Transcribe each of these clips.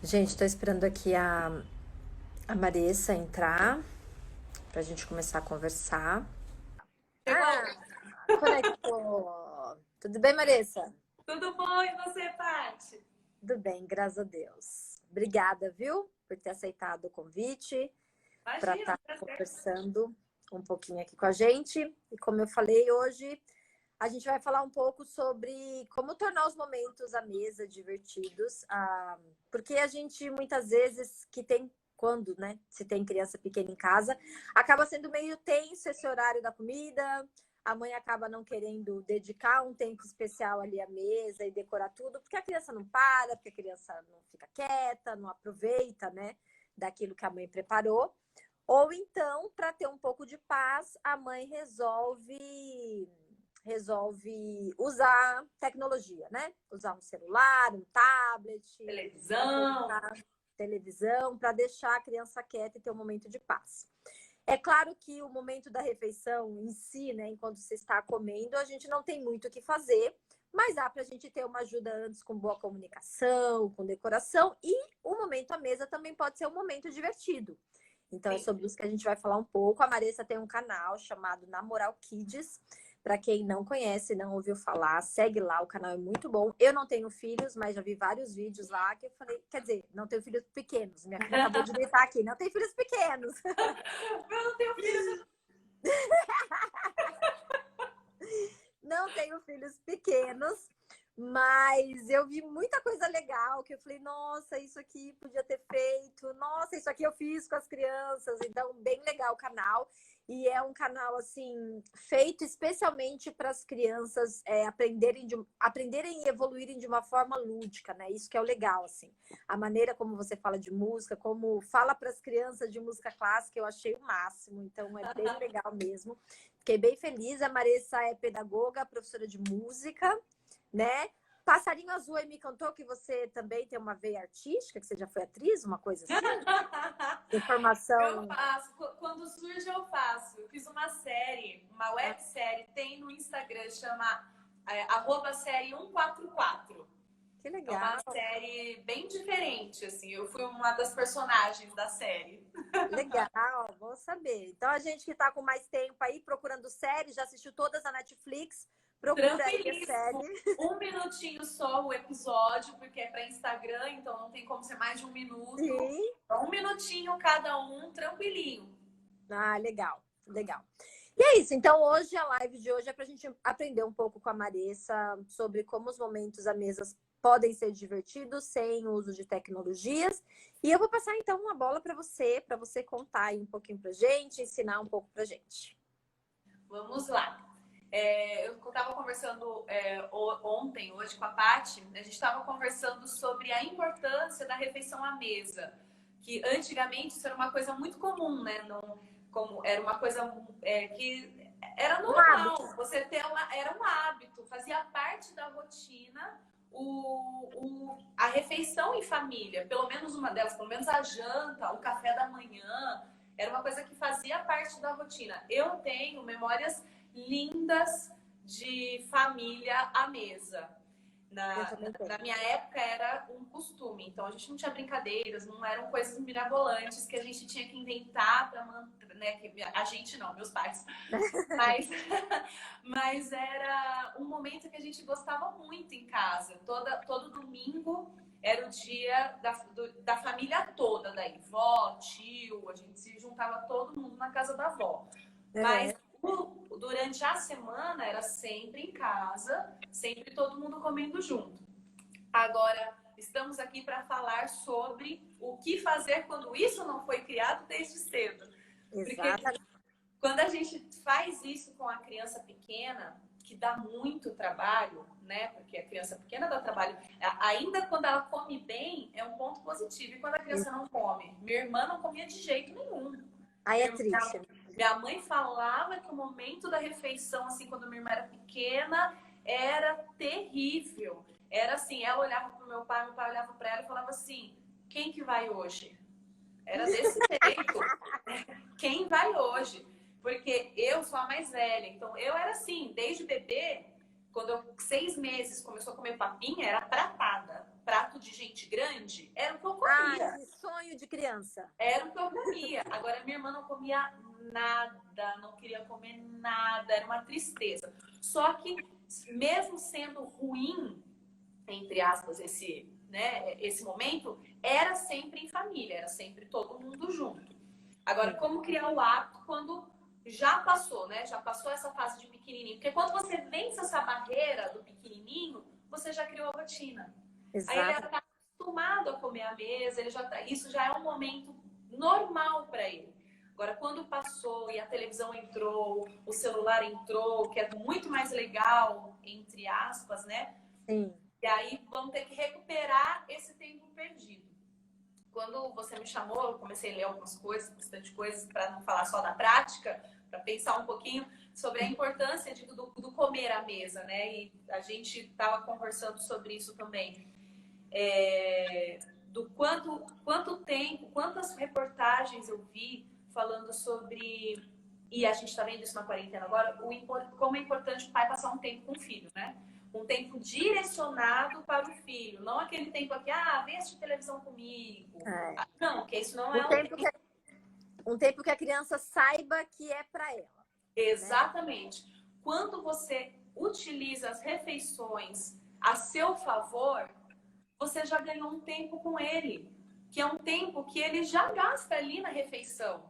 Gente, tô esperando aqui a Marissa entrar pra gente começar a conversar. Chegou. Ah, conectou. Tudo bem, Marissa? Tudo bom? E você, Paty? Tudo bem, graças a Deus. Obrigada, viu, por ter aceitado o convite para Imagina, estar um prazer. conversando um pouquinho aqui com a gente. E como eu falei hoje, a gente vai falar um pouco sobre como tornar os momentos à mesa divertidos, porque a gente muitas vezes que tem quando, né, se tem criança pequena em casa, acaba sendo meio tenso esse horário da comida. A mãe acaba não querendo dedicar um tempo especial ali à mesa e decorar tudo, porque a criança não para, porque a criança não fica quieta, não aproveita, né, daquilo que a mãe preparou. Ou então, para ter um pouco de paz, a mãe resolve usar tecnologia, né? Usar um celular, um tablet, Televisão. aproveitar televisão para deixar a criança quieta e ter um momento de paz. É claro que o momento da refeição em si, né, enquanto você está comendo, a gente não tem muito o que fazer, mas dá para a gente ter uma ajuda antes com boa comunicação, com decoração, e o momento à mesa também pode ser um momento divertido. Então é Sim. sobre isso que a gente vai falar um pouco. A Marissa tem um canal chamado Namoral Kids. Para quem não conhece, não ouviu falar, segue lá, o canal é muito bom. Eu não tenho filhos, mas já vi vários vídeos lá que eu falei, quer dizer, não tenho filhos pequenos. Minha filha acabou de deitar aqui, não tem filhos pequenos. Eu não tenho filhos. Não tenho filhos pequenos, mas eu vi muita coisa legal que eu falei, nossa, isso aqui podia ter feito, nossa, isso aqui eu fiz com as crianças, então bem legal o canal. E é um canal assim feito especialmente para as crianças aprenderem e evoluírem de uma forma lúdica, né? Isso que é o legal, assim. A maneira como você fala de música, como fala para as crianças de música clássica, eu achei o máximo. Então é bem legal mesmo. Fiquei bem feliz. A Marissa é pedagoga, professora de música, né? Passarinho Azul aí me contou que você também tem uma veia artística, que você já foi atriz, uma coisa assim? Tem Eu formação. faço. Quando surge, eu faço. Eu fiz uma série, uma Ah, websérie, tem no Instagram, chama @série 144. que É uma legal, série bem diferente, assim. Eu fui uma das personagens da série. legal, vou saber. Então a gente que está com mais tempo aí procurando séries, já assistiu todas na Netflix, procura aí a Tranquilíssimo. série. Um minutinho só o episódio, porque é para Instagram, então não tem como ser mais de um minuto. Sim. Então, um minutinho cada um, tranquilinho. Ah, legal, legal. E é isso. Então, hoje, a live de hoje é para a gente aprender um pouco com a Marissa sobre como os momentos à mesa podem ser divertidos sem o uso de tecnologias. E eu vou passar, então, uma bola para você contar aí um pouquinho para gente, ensinar um pouco para gente. Vamos lá. Eu estava conversando ontem, hoje com a Paty, a gente estava conversando sobre a importância da refeição à mesa, que antigamente isso era uma coisa muito comum, né? Não, como era uma coisa que era Um hábito. normal, você ter era um hábito, fazia parte da rotina a refeição em família, pelo menos uma delas, pelo menos a janta, o café da manhã, era uma coisa que fazia parte da rotina. Eu tenho memórias lindas de família à mesa. Eu Na, também na tenho. minha época era um costume, então a gente não tinha brincadeiras, não eram coisas mirabolantes que a gente tinha que inventar para manter, né? A gente não, meus pais. Mas, mas era um momento que a gente gostava muito em casa. Todo domingo era o dia da família toda, daí vó, tio, a gente se juntava todo mundo na casa da avó. Mas Uhum. durante a semana era sempre em casa, sempre todo mundo comendo junto. Agora, estamos aqui para falar sobre o que fazer quando isso não foi criado desde cedo. Porque Exatamente. quando a gente faz isso com a criança pequena, que dá muito trabalho, né? Porque a criança pequena dá trabalho. Ainda quando ela come bem, é um ponto positivo. E quando a criança não come? Minha irmã não comia de jeito nenhum. Aí é Minha, triste, né? minha mãe falava que o momento da refeição, assim, quando minha irmã era pequena, era terrível. Era assim, ela olhava para o meu pai olhava para ela e falava assim: quem que vai hoje? Era desse jeito. Quem vai hoje? Porque eu sou a mais velha. Então, eu era assim, desde bebê, quando eu, 6 meses, começou a comer papinha, era pratada. Prato de gente grande, era o que eu Ah, comia. que sonho de criança. Era o que eu comia. Agora, minha irmã não comia nada, não queria comer nada, era uma tristeza. Só que, mesmo sendo ruim, entre aspas, esse momento, era sempre em família, era sempre todo mundo junto. Agora, como criar o hábito quando já passou, né? Já passou essa fase de pequenininho. Porque quando você vence essa barreira do pequenininho, você já criou a rotina. Aí ele já Exato. está acostumado a comer à mesa, isso já é um momento normal para ele. Agora, quando passou e a televisão entrou, o celular entrou, que é muito mais legal, entre aspas, né? Sim. E aí vamos ter que recuperar esse tempo perdido. Quando você me chamou, eu comecei a ler algumas coisas, bastante coisas, para não falar só da prática, para pensar um pouquinho sobre a importância do comer à mesa, né? E a gente estava conversando sobre isso também. Do quanto tempo, quantas reportagens eu vi falando sobre, e a gente está vendo isso na quarentena agora, como é importante o pai passar um tempo com o filho, né? Um tempo direcionado para o filho, não aquele tempo aqui, vem assistir televisão comigo. Não, porque isso não é um tempo que a criança saiba que é para ela. Exatamente. Né? Quando você utiliza as refeições a seu favor, você já ganhou um tempo com ele, que é um tempo que ele já gasta ali na refeição.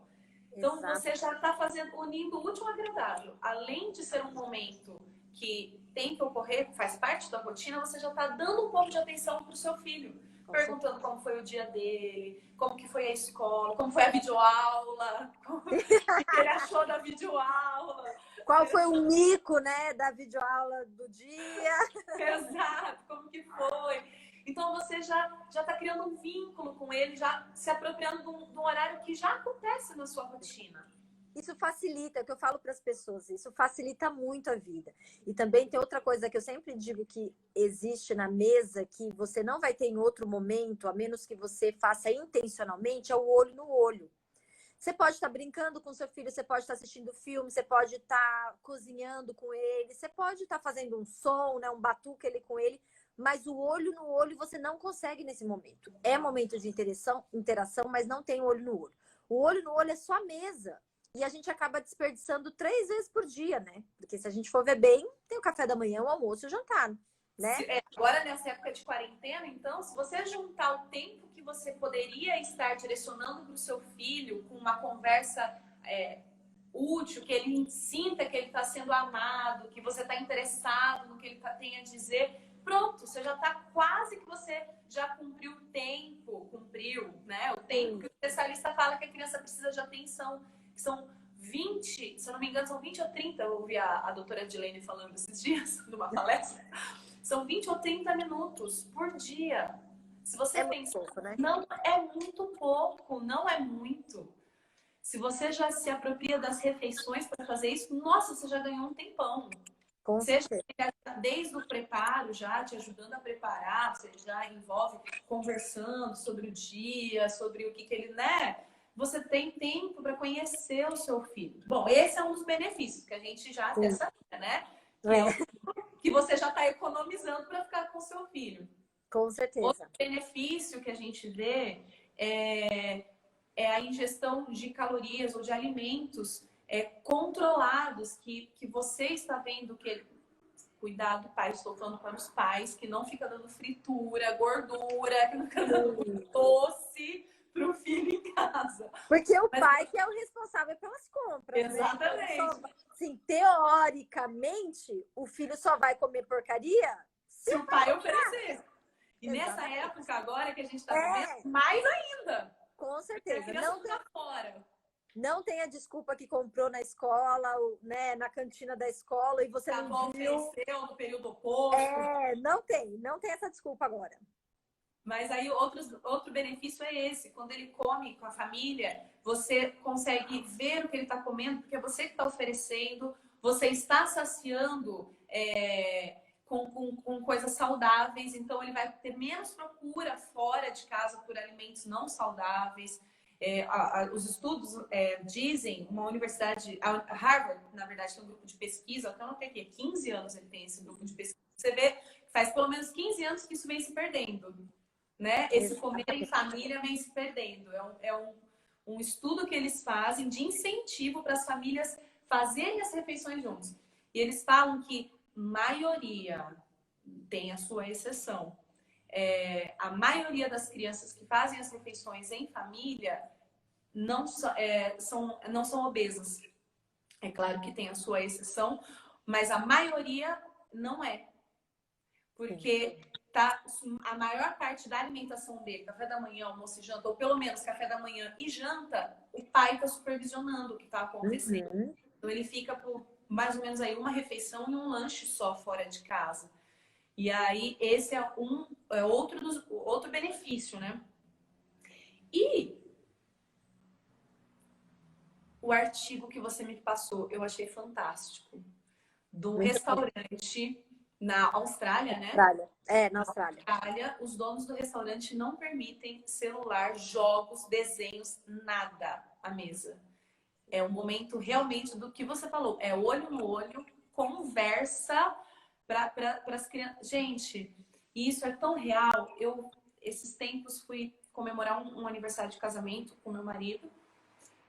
Então, você já está unindo o útil ao agradável. Além de ser um momento que tem que ocorrer, faz parte da rotina, você já está dando um pouco de atenção para o seu filho. Perguntando como foi o dia dele, como que foi a escola, como foi a videoaula, o que ele achou da videoaula. Qual foi o mico, né, da videoaula do dia. Exato, como que foi. Então, você já está criando um vínculo com ele, já se apropriando de um horário que já acontece na sua rotina. Isso facilita, é o que eu falo para as pessoas, isso facilita muito a vida. E também tem outra coisa que eu sempre digo que existe na mesa, que você não vai ter em outro momento, a menos que você faça intencionalmente, é o olho no olho. Você pode estar brincando com seu filho, você pode estar assistindo filme, você pode estar cozinhando com ele, você pode estar fazendo um som, né, um batuque ali com ele, mas o olho no olho você não consegue nesse momento. É momento de interação, mas não tem olho no olho. O olho no olho é só a mesa. E a gente acaba desperdiçando 3 vezes por dia, né? Porque se a gente for ver bem, tem o café da manhã, o almoço e o jantar, né? Agora, nessa época de quarentena, então, se você juntar o tempo que você poderia estar direcionando para o seu filho com uma conversa útil, que ele sinta que ele está sendo amado, que você está interessado no que ele tem a dizer, pronto, você já está quase que você já cumpriu, né? O tempo que o especialista fala que a criança precisa de atenção. São 20, se eu não me engano, são 20 ou 30, eu ouvi a doutora Edilene falando esses dias, numa palestra, são 20 ou 30 minutos por dia. Se você pensa, pouco, né? não é muito pouco, não é muito. Se você já se apropria das refeições para fazer isso, nossa, você já ganhou um tempão. Seja desde o preparo, já te ajudando a preparar, você já envolve conversando sobre o dia, sobre o que ele, né? Você tem tempo para conhecer o seu filho. Bom, esse é um dos benefícios que a gente já até sabia, né? Que você já está economizando para ficar com o seu filho. Com certeza. Outro benefício que a gente vê é a ingestão de calorias ou de alimentos controlados, que você está vendo que cuidado, pai, estou falando para os pais, que não fica dando fritura, gordura, que não fica dando doce para o filho em casa. Porque o pai que é o responsável pelas compras. Exatamente. Né? Assim, teoricamente, o filho só vai comer porcaria se o pai oferecer. E nessa época agora que a gente está vivendo, mais ainda. Com certeza. Não tem a desculpa que comprou na escola, né, na cantina da escola e você não viu. Ofereceu no período oposto. Não tem essa desculpa agora. Mas aí outro benefício é esse. Quando ele come com a família, você consegue ver o que ele está comendo, porque é você que está oferecendo, você está saciando com coisas saudáveis, então ele vai ter menos procura fora de casa por alimentos não saudáveis. Os estudos dizem, uma universidade, a Harvard, na verdade, tem um grupo de pesquisa, até não tem aqui, 15 anos ele tem esse grupo de pesquisa. Você vê, faz pelo menos 15 anos que isso vem se perdendo. né? Esse comer em família vem se perdendo. Um estudo que eles fazem de incentivo para as famílias fazerem as refeições juntos. E eles falam que maioria, tem a sua exceção, a maioria das crianças que fazem as refeições em família não são obesas. É claro que tem a sua exceção, mas a maioria não é. Porque a maior parte da alimentação dele, café da manhã, almoço e janta, ou pelo menos café da manhã e janta, o pai está supervisionando o que está acontecendo. Uhum. Então ele fica por mais ou menos aí uma refeição e um lanche só fora de casa. E aí esse é outro benefício, né? E o artigo que você me passou, eu achei fantástico. Do Muito bom. restaurante na Austrália, né? Austrália. Na Austrália. Na Austrália, os donos do restaurante não permitem celular, jogos, desenhos, nada à mesa. É um momento realmente do que você falou. É olho no olho, conversa para as crianças. Gente, isso é tão real. Eu, esses tempos, fui comemorar um aniversário de casamento com meu marido.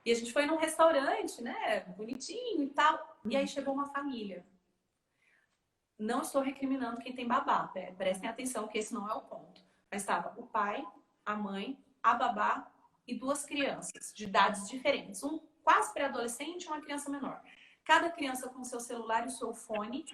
E a gente foi num restaurante, né? Bonitinho e tal. E aí chegou uma família. Não estou recriminando quem tem babá. Prestem atenção que esse não é o ponto. Mas estava o pai, a mãe, a babá e duas crianças de idades diferentes. Um quase pré-adolescente e uma criança menor. Cada criança com seu celular e o seu fone.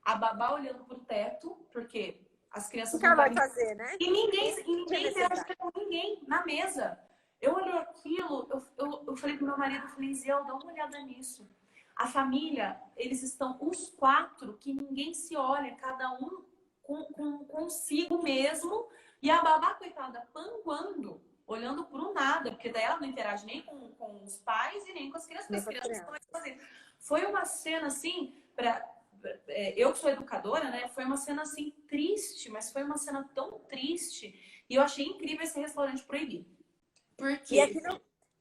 A babá olhando para o teto, porque as crianças O que ela não vai estavam... fazer, né? E ninguém interagia com ninguém na mesa. Eu olhei aquilo, eu falei pro meu marido, eu falei, Zé, dá uma olhada nisso. A família, eles estão os quatro, que ninguém se olha, cada um consigo mesmo. E a babá, coitada, panguando, olhando pro nada, porque daí ela não interage nem com os pais e nem com as crianças, porque as crianças estão fazendo. Foi uma cena assim, eu que sou educadora, né? Foi uma cena assim triste, mas foi uma cena tão triste. E eu achei incrível esse restaurante proibido. Por quê?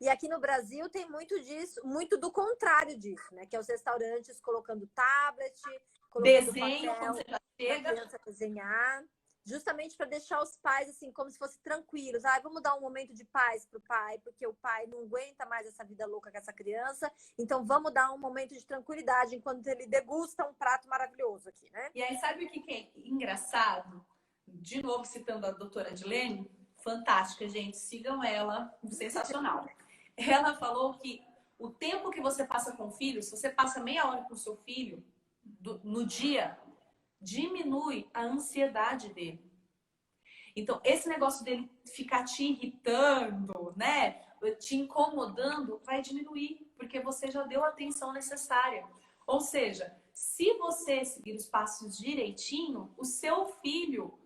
E aqui no Brasil tem muito disso, muito do contrário disso, né? Que é os restaurantes colocando tablet, colocando Desenho, papel quando você já para a chega. criança desenhar, justamente para deixar os pais assim como se fossem tranquilos. Vamos dar um momento de paz pro pai, porque o pai não aguenta mais essa vida louca com essa criança. Então vamos dar um momento de tranquilidade enquanto ele degusta um prato maravilhoso aqui, né? E aí sabe o que é engraçado? De novo citando a doutora Adilene, fantástica, gente, sigam ela, sensacional. Ela falou que o tempo que você passa com o filho, se você passa meia hora com o seu filho no dia, diminui a ansiedade dele. Então, esse negócio dele ficar te irritando, né? Te incomodando, vai diminuir, porque você já deu a atenção necessária. Ou seja, se você seguir os passos direitinho, o seu filho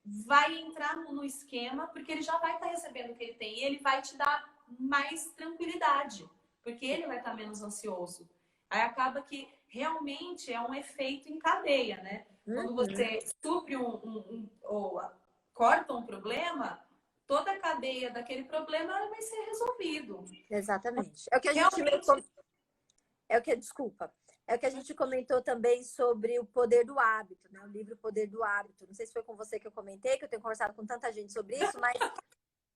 vai entrar no esquema, porque ele já vai estar recebendo o que ele tem e ele vai te dar mais tranquilidade, porque ele vai estar menos ansioso. Aí acaba que realmente é um efeito em cadeia, né? Quando você supre ou corta um problema, toda a cadeia daquele problema vai ser resolvido. Exatamente. É o que a gente desculpa. É o que a gente comentou também sobre o poder do hábito, né? O livro Poder do Hábito. Não sei se foi com você que eu comentei, que eu tenho conversado com tanta gente sobre isso, mas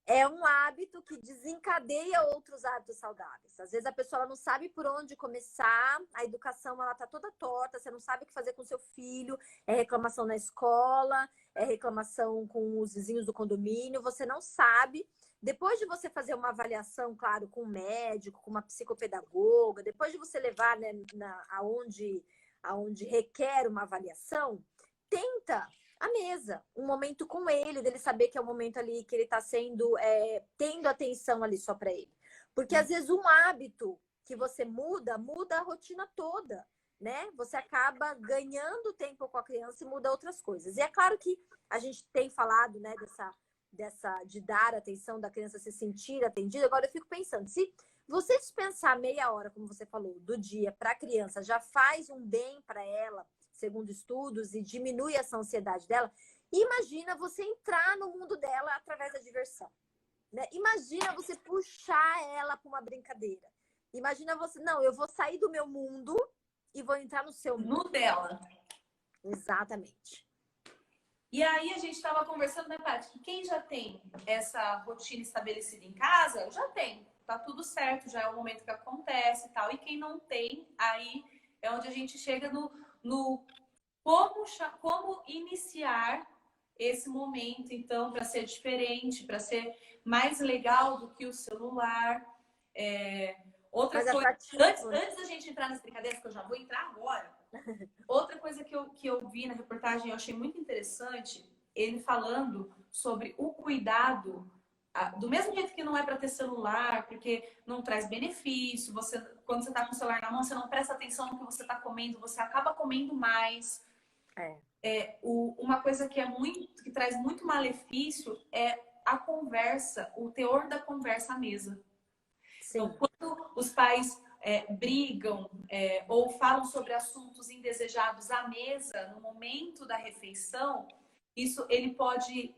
é um hábito que desencadeia outros hábitos saudáveis. Às vezes a pessoa não sabe por onde começar, a educação ela tá toda torta, você não sabe o que fazer com seu filho, é reclamação na escola, é reclamação com os vizinhos do condomínio, você não sabe. Depois de você fazer uma avaliação, claro, com um médico, com uma psicopedagoga, depois de você levar, né, aonde requer uma avaliação, tenta a mesa, um momento com ele, dele saber que é o momento ali que ele está tendo atenção ali só para ele. Porque às vezes um hábito que você muda a rotina toda, né? Você acaba ganhando tempo com a criança e muda outras coisas. E é claro que a gente tem falado, né, de dar atenção, da criança se sentir atendida. Agora eu fico pensando, se você dispensar meia hora, como você falou, do dia para a criança, já faz um bem para ela, segundo estudos, e diminui essa ansiedade dela, imagina você entrar no mundo dela através da diversão, né? Imagina você puxar ela para uma brincadeira. Imagina você, não, eu vou sair do meu mundo e vou entrar no seu mundo. No dela. Exatamente. E aí a gente estava conversando, né, Paty, que quem já tem essa rotina estabelecida em casa, já tem. Tá tudo certo, já é o momento que acontece e tal. E quem não tem, aí é onde a gente chega no como iniciar esse momento, então, para ser diferente, para ser mais legal do que o celular. Outra Mais coisa, atrativo, né? antes da gente entrar nas brincadeiras, que eu já vou entrar agora, outra coisa que eu vi na reportagem, eu achei muito interessante, ele falando sobre o cuidado, do mesmo jeito que não é para ter celular, porque não traz benefício, você, quando você está com o celular na mão, você não presta atenção no que você está comendo, você acaba comendo mais. É, Uma coisa que que traz muito malefício é a conversa, o teor da conversa à mesa. Então, sim. quando os pais brigam ou falam sobre assuntos indesejados à mesa, no momento da refeição, isso ele pode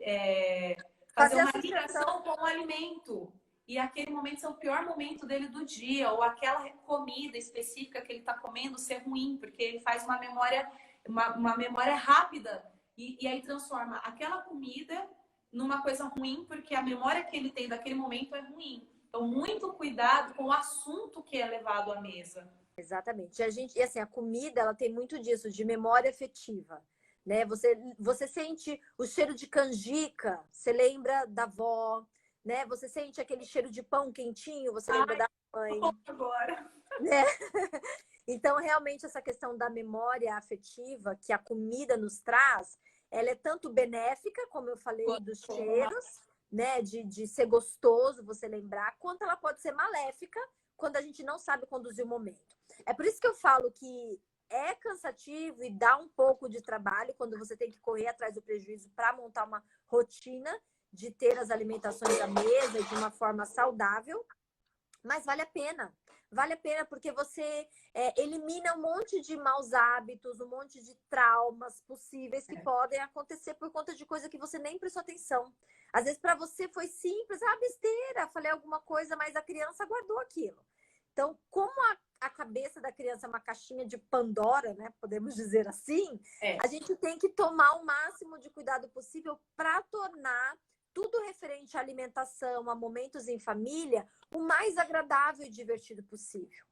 fazer Fazer uma associação. ligação com o alimento. E aquele momento é o pior momento dele do dia, ou aquela comida específica que ele está comendo ser ruim, porque ele faz uma memória rápida e aí transforma aquela comida numa coisa ruim, porque a memória que ele tem daquele momento é ruim. Então, muito cuidado com o assunto que é levado à mesa. Exatamente. E assim, a comida, ela tem muito disso, de memória afetiva, né? Você sente o cheiro de canjica, você lembra da avó, né? Você sente aquele cheiro de pão quentinho, você lembra Ai, da mãe, agora. né? Então, realmente, essa questão da memória afetiva que a comida nos traz, ela é tanto benéfica, como eu falei, dos cheiros, né? De ser gostoso você lembrar, quanto ela pode ser maléfica quando a gente não sabe conduzir o momento. É por isso que eu falo que é cansativo e dá um pouco de trabalho quando você tem que correr atrás do prejuízo para montar uma rotina de ter as alimentações à mesa de uma forma saudável, mas vale a pena. Vale a pena porque você elimina um monte de maus hábitos, um monte de traumas possíveis que podem acontecer por conta de coisa que você nem prestou atenção. Às vezes, para você foi simples, besteira, falei alguma coisa, mas a criança guardou aquilo. Então, como a cabeça da criança é uma caixinha de Pandora, né? Podemos dizer assim, É. a gente tem que tomar o máximo de cuidado possível para tornar tudo referente à alimentação, a momentos em família, o mais agradável e divertido possível.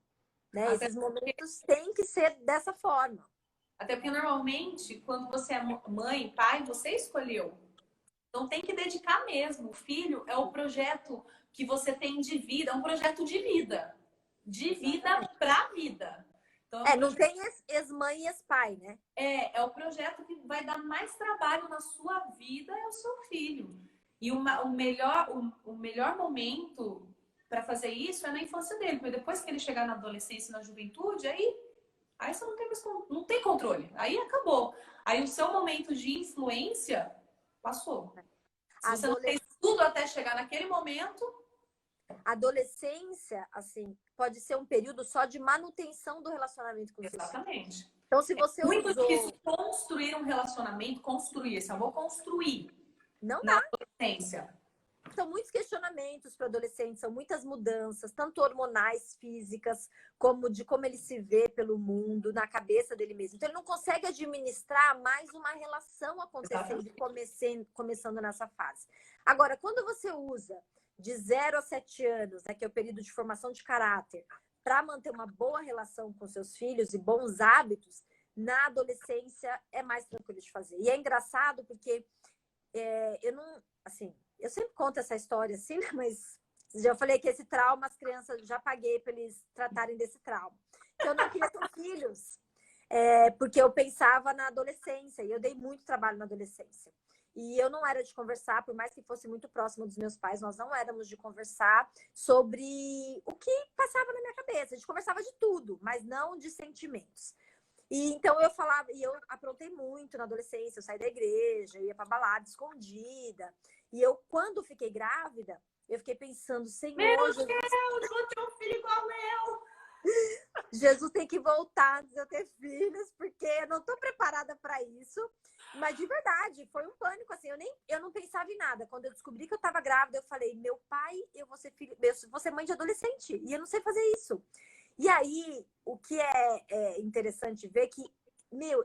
Né? Até Esses porque, momentos têm que ser dessa forma. até porque normalmente, quando você é mãe, pai, você escolheu. Então tem que dedicar mesmo. O filho é o projeto que você tem de vida, é um projeto de vida. De vida Exatamente. para vida. Então Não tem ex-mãe e ex-pai, né? é o projeto que vai dar mais trabalho na sua vida é o seu filho. E o melhor momento para fazer isso é na infância dele, porque depois que ele chegar na adolescência e na juventude, aí você não tem mais não tem controle. Aí acabou. Aí o seu momento de influência passou. Se você não fez tudo até chegar naquele momento, Adolescência, assim, pode ser um período só de manutenção do relacionamento com seus filhos. exatamente. Então, se você Muito difícil usou, construir um relacionamento, construir. Assim, eu vou construir não na dá. adolescência. São muitos questionamentos para adolescentes, são muitas mudanças, tanto hormonais, físicas, como de como ele se vê pelo mundo, na cabeça dele mesmo. Então, ele não consegue administrar mais uma relação acontecendo e começando nessa fase. Agora, quando você usa de 0 a 7 anos, né, que é o período de formação de caráter, para manter uma boa relação com seus filhos e bons hábitos, na adolescência é mais tranquilo de fazer. E é engraçado porque eu não, assim, eu sempre conto essa história assim, né? Mas já falei que esse trauma, as crianças já paguei para eles tratarem desse trauma. Que eu não queria ter filhos, porque eu pensava na adolescência e eu dei muito trabalho na adolescência. E eu não era de conversar, por mais que fosse muito próximo dos meus pais, nós não éramos de conversar sobre o que passava na minha cabeça. A gente conversava de tudo, mas não de sentimentos. E então eu falava, e eu aprontei muito na adolescência, eu saí da igreja, eu ia pra balada escondida. E eu, quando fiquei grávida, eu fiquei pensando, Meu Senhor, Deus, vou ter um filho igual meu. Jesus tem que voltar antes de eu ter filhos, porque eu não tô preparada para isso. Mas de verdade, foi um pânico assim, eu não pensava em nada. Quando eu descobri que eu tava grávida, eu falei, meu pai, eu vou ser filho, eu vou ser mãe de adolescente, e eu não sei fazer isso. E aí, o que é interessante ver que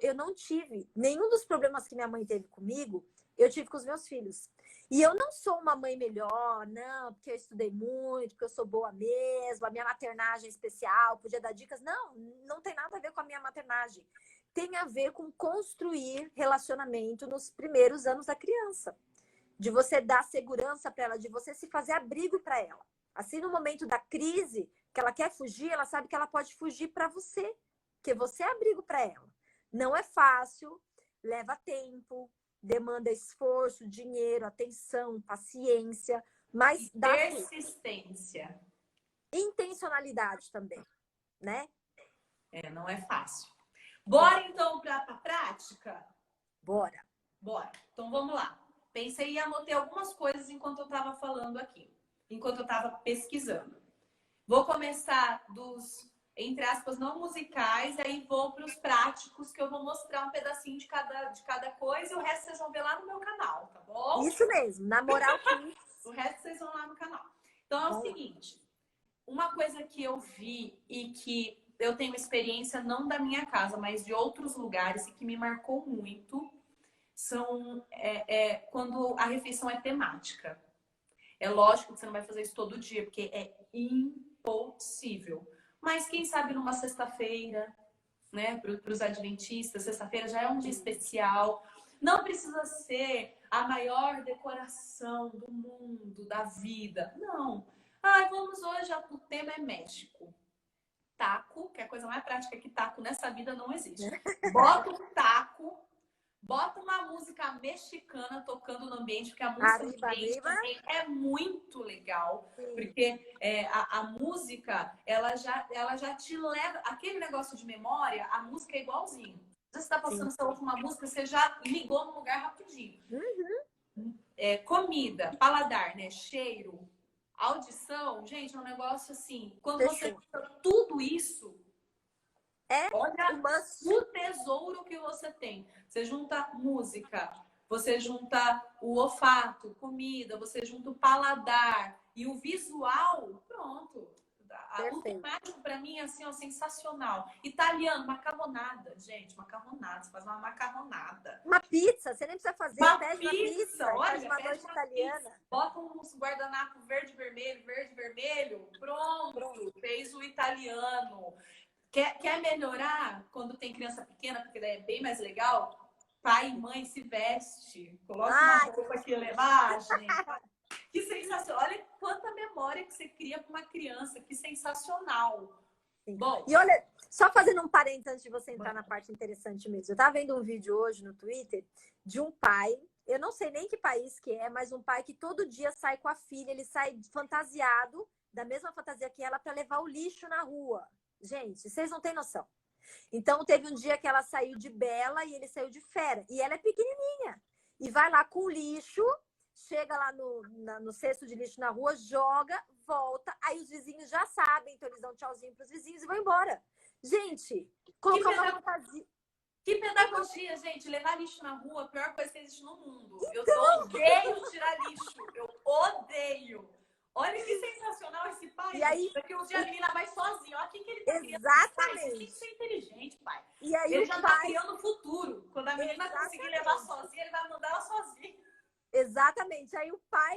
eu não tive nenhum dos problemas que minha mãe teve comigo, eu tive com os meus filhos. E eu não sou uma mãe melhor, não, porque eu estudei muito, porque eu sou boa mesmo, a minha maternagem é especial, podia dar dicas. Não, não tem nada a ver com a minha maternagem. Tem a ver com construir relacionamento nos primeiros anos da criança. De você dar segurança para ela, de você se fazer abrigo para ela. Assim, no momento da crise, que ela quer fugir, ela sabe que ela pode fugir para você, porque você é abrigo para ela. Não é fácil, leva tempo, demanda esforço, dinheiro, atenção, paciência, mas dá Persistência. intencionalidade também, né? Não é fácil. Bora então para a prática? Bora. Bora. Então vamos lá. Pensei e anotei algumas coisas enquanto eu estava falando aqui, enquanto eu estava pesquisando. Vou começar dos, entre aspas, não musicais, aí vou para os práticos, que eu vou mostrar um pedacinho de cada coisa e o resto vocês vão ver lá no meu canal, tá bom? Isso mesmo, na moral. O resto vocês vão lá no canal. Então é o seguinte, uma coisa que eu vi e que eu tenho experiência não da minha casa, mas de outros lugares e que me marcou muito, são quando a refeição é temática. É lógico que você não vai fazer isso todo dia, porque é impossível. Mas quem sabe numa sexta-feira, né? Para os adventistas, sexta-feira já é um dia especial. Não precisa ser a maior decoração do mundo, da vida. Não. Vamos hoje, o tema é México. Taco, que é a coisa mais prática que taco nessa vida não existe. Bota um taco. Bota uma música mexicana tocando no ambiente, porque a música ambiente também é muito legal. Sim. Porque a música, ela já te leva... Aquele negócio de memória, a música é igualzinho. Você está passando essa última música, você já ligou no lugar rapidinho. Uhum. Comida, paladar, né? Cheiro, audição. Gente, é um negócio assim... Quando você junta tudo isso... Olha o tesouro que você tem. Você junta música, você junta o olfato, comida, você junta o paladar e o visual, pronto. O temático para mim é assim, ó, sensacional. Italiano, macarronada, gente, macarronada. Você faz uma macarronada. Uma pizza, você nem precisa fazer, pede uma pizza, olha, faz uma noite italiana. Pizza. Bota uns guardanapo verde, vermelho, pronto. Fez o italiano. Quer melhorar quando tem criança pequena, porque daí é bem mais legal? Pai e mãe se veste. Coloca uma roupa que levar, gente. Que sensacional. Olha quanta memória que você cria para uma criança. Que sensacional. Sim. Bom, e olha, só fazendo um parênteses antes de você entrar na parte interessante mesmo. Eu estava vendo um vídeo hoje no Twitter de um pai, eu não sei nem que país que é, mas um pai que todo dia sai com a filha, ele sai fantasiado, da mesma fantasia que ela, para levar o lixo na rua. Gente, vocês não têm noção. Então, teve um dia que ela saiu de Bela e ele saiu de Fera. E ela é pequenininha. E vai lá com o lixo, chega lá no cesto de lixo na rua, joga, volta. Aí os vizinhos já sabem, então eles dão tchauzinho para os vizinhos e vão embora. Gente, colocar uma fantasia... Que pedagogia, gente. Levar lixo na rua é a pior coisa que existe no mundo. Então... Eu odeio tirar lixo. Eu odeio. Olha que sensacional esse pai. E aí, porque um dia a menina vai sozinha. Olha quem que ele tá criando. Exatamente. Pai, você tem que ser inteligente, pai. E aí ele já tá criando o futuro. Quando a menina Exatamente. conseguir levar sozinha, ele vai mandar ela sozinha. Exatamente. Aí o pai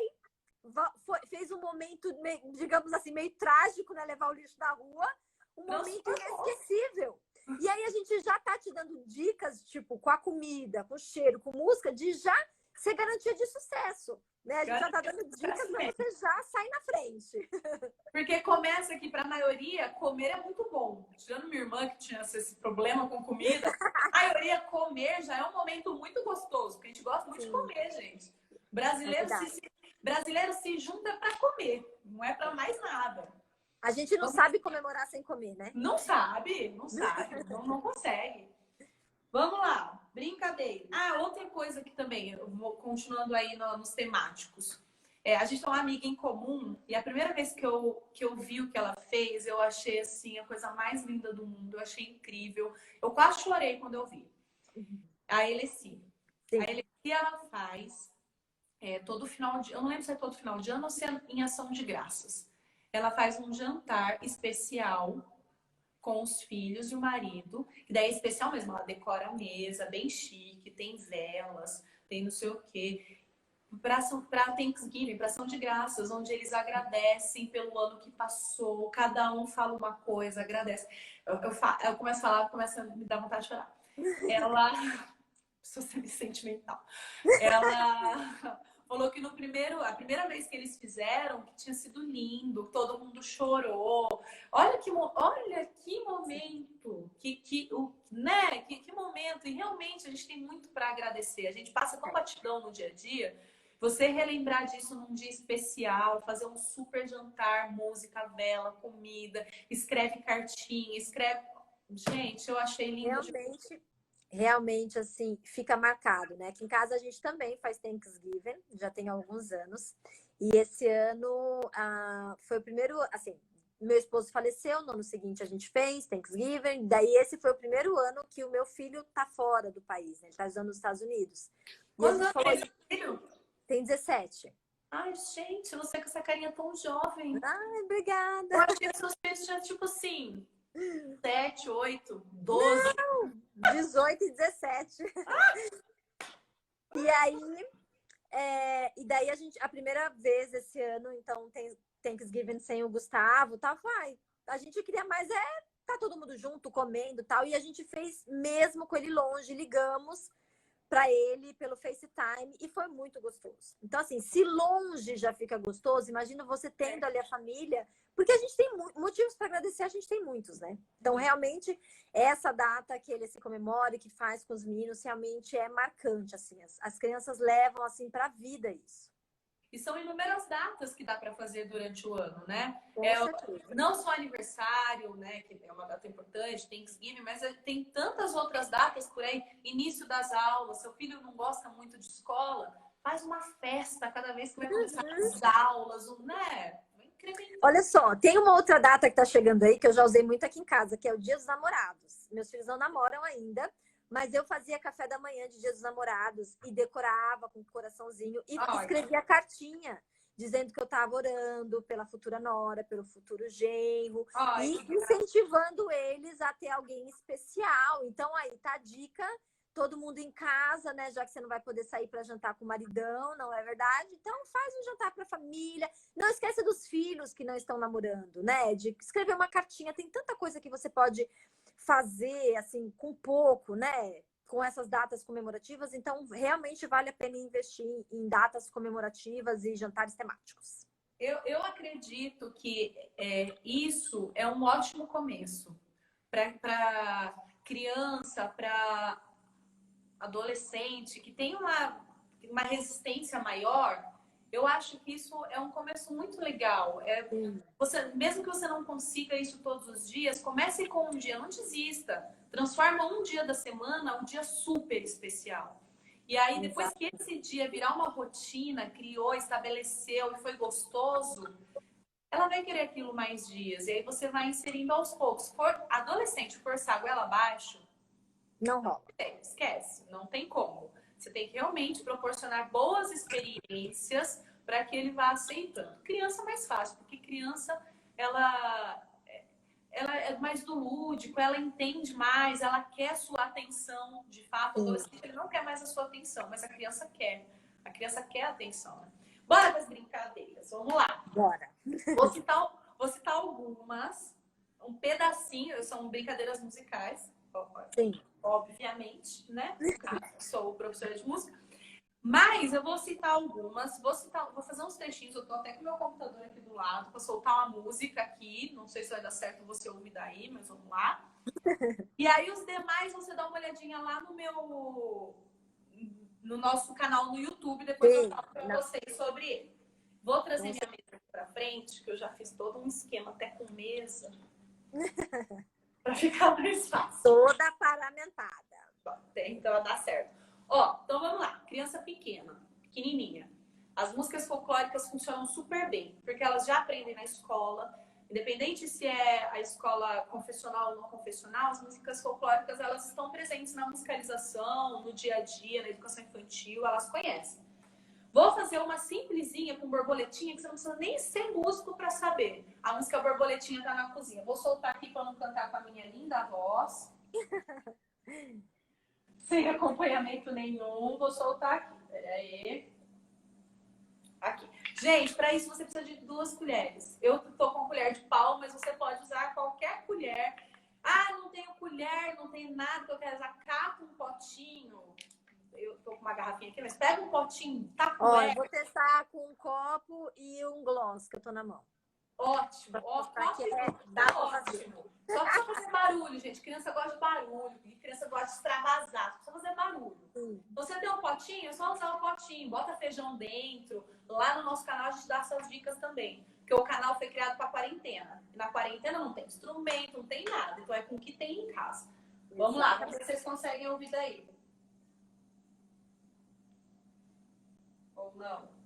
fez um momento, digamos assim, meio trágico, né? Levar o lixo da rua. Um momento inesquecível. E aí a gente já tá te dando dicas, tipo, com a comida, com o cheiro, com música, de já ser garantia de sucesso. Né? A gente já tá dando dicas para você já sair na frente. Porque começa aqui, para a maioria, comer é muito bom. Tirando minha irmã, que tinha esse problema com comida, a maioria comer já é um momento muito gostoso, porque a gente gosta muito de comer, gente. Brasileiro se junta para comer, não é para mais nada. A gente não sabe comemorar sem comer, né? Não sabe, não consegue. Vamos lá, brincadeira. Outra coisa que também, eu vou continuando aí nos temáticos. A gente tem uma amiga em comum e a primeira vez que eu vi o que ela fez, eu achei assim a coisa mais linda do mundo, eu achei incrível. Eu quase chorei quando eu vi. A Elessi. A Elessi, ela faz todo final de... Eu não lembro se é todo final de ano ou se é em ação de graças. Ela faz um jantar especial com os filhos e o marido, que daí é especial mesmo, ela decora a mesa, bem chique, tem velas, tem não sei o quê, para Thanksgiving, para ação de graças, onde eles agradecem pelo ano que passou, cada um fala uma coisa, agradece. Eu começo a falar, começa a me dar vontade de chorar. Ela, sou sentimental, ela falou que a primeira vez que eles fizeram, que tinha sido lindo, todo mundo chorou. Olha que momento, né? Que momento. E realmente a gente tem muito para agradecer. A gente passa tão batidão no dia a dia. Você relembrar disso num dia especial, fazer um super jantar, música, vela, comida, escreve cartinha, escreve. Gente, eu achei lindo. Realmente, assim, fica marcado, né? Aqui em casa a gente também faz Thanksgiving, já tem alguns anos. E esse ano foi o primeiro, assim, meu esposo faleceu, no ano seguinte a gente fez Thanksgiving, daí esse foi o primeiro ano que o meu filho tá fora do país, né? Ele tá nos Estados Unidos. Quantos anos tem esse filho? Tem 17. Ai, gente, você com essa carinha tão jovem. Ai, obrigada. Eu achei que seus filhos tinham, tipo assim, 7, 8, 12. Não, 18 e 17. E aí, e daí a primeira vez esse ano, então, tem Thanksgiving sem o Gustavo, tal, a gente queria mais tá todo mundo junto, comendo, tal, e a gente fez mesmo com ele longe, ligamos para ele pelo FaceTime e foi muito gostoso. Então, assim, se longe já fica gostoso, imagina você tendo ali a família, porque a gente tem motivos para agradecer, a gente tem muitos, né? Então, realmente, essa data que ele se comemora e que faz com os meninos, realmente é marcante, assim. As crianças levam, assim, para a vida isso. E são inúmeras datas que dá para fazer durante o ano, né? Com não só aniversário, né? Que é uma data importante, Thanksgiving, mas tem tantas outras datas por aí. Início das aulas, seu filho não gosta muito de escola, faz uma festa cada vez que vai começar as aulas, né? Olha só, tem uma outra data que tá chegando aí, que eu já usei muito aqui em casa, que é o Dia dos Namorados. Meus filhos não namoram ainda, mas eu fazia café da manhã de Dia dos Namorados e decorava com um coraçãozinho e escrevia cartinha, dizendo que eu estava orando pela futura nora, pelo futuro genro, e incentivando eles a ter alguém especial. Então, aí tá a dica, todo mundo em casa, né? Já que você não vai poder sair para jantar com o maridão, não é verdade? Então, faz um jantar para a família. Não esqueça dos filhos que não estão namorando, né? De escrever uma cartinha. Tem tanta coisa que você pode fazer, assim, com pouco, né? Com essas datas comemorativas. Então, realmente vale a pena investir em datas comemorativas e jantares temáticos. Eu acredito que isso é um ótimo começo para criança, para adolescente que tem uma resistência maior. Eu acho que isso é um começo muito legal. Mesmo que você não consiga isso todos os dias, comece com um dia, não desista. Transforma um dia da semana um dia super especial. E aí, depois que esse dia virar uma rotina, criou, estabeleceu e foi gostoso, ela vai querer aquilo mais dias. E aí você vai inserindo aos poucos. Adolescente forçar a goela abaixo, não rola. Esquece, não tem como. Você tem que realmente proporcionar boas experiências para que ele vá aceitando. Criança é mais fácil, porque criança, ela é mais do lúdico, ela entende mais, ela quer sua atenção, de fato. O adolescente ele não quer mais a sua atenção, mas a criança quer. A criança quer atenção, né? Bora para as brincadeiras, vamos lá. Bora. Vou citar algumas, um pedacinho, são brincadeiras musicais. Sim. Obviamente, né? Sou professora de música. Mas eu vou citar algumas. Vou fazer uns trechinhos. Eu tô até com o meu computador aqui do lado para soltar uma música aqui. Não sei se vai dar certo você ouvir daí, mas vamos lá. E aí os demais você dá uma olhadinha lá no nosso canal no YouTube. Depois eu falo para vocês sobre ele. Vou trazer minha mesa aqui para frente, que eu já fiz todo um esquema até com mesa. Para ficar mais fácil. Toda paramentada. Então vai dar certo. Ó, então vamos lá. Criança pequenininha. As músicas folclóricas funcionam super bem, porque elas já aprendem na escola. Independente se é a escola confessional ou não confessional, as músicas folclóricas elas estão presentes na musicalização, no dia a dia, na educação infantil, elas conhecem. Vou fazer uma simplesinha com borboletinha, que você não precisa nem ser músico para saber. A música Borboletinha tá na cozinha. Vou soltar aqui para não cantar com a minha linda voz. Sem acompanhamento nenhum. Vou soltar aqui. Peraí. Aqui. Gente, para isso você precisa de 2 colheres. Eu tô com colher de pau, mas você pode usar qualquer colher. Ah, não tenho colher, não tenho nada que eu quero usar. Cata um potinho. Eu tô com uma garrafinha aqui, mas pega um potinho, Ó, eu tapué. vou testar com um copo e um gloss que eu tô na mão. Ótimo, Pra que dá pra fazer. ótimo. Só precisa fazer barulho, gente. Criança gosta de barulho, e criança gosta de extravasar. Só precisa fazer barulho. Sim. Você tem um potinho, é só usar o potinho. Bota feijão dentro. Lá no nosso canal a gente dá essas dicas também. Porque o canal foi criado para quarentena. E na quarentena não tem instrumento, não tem nada. Então é com o que tem em casa. Vamos lá, vamos ver se vocês conseguem ouvir daí. Ou não?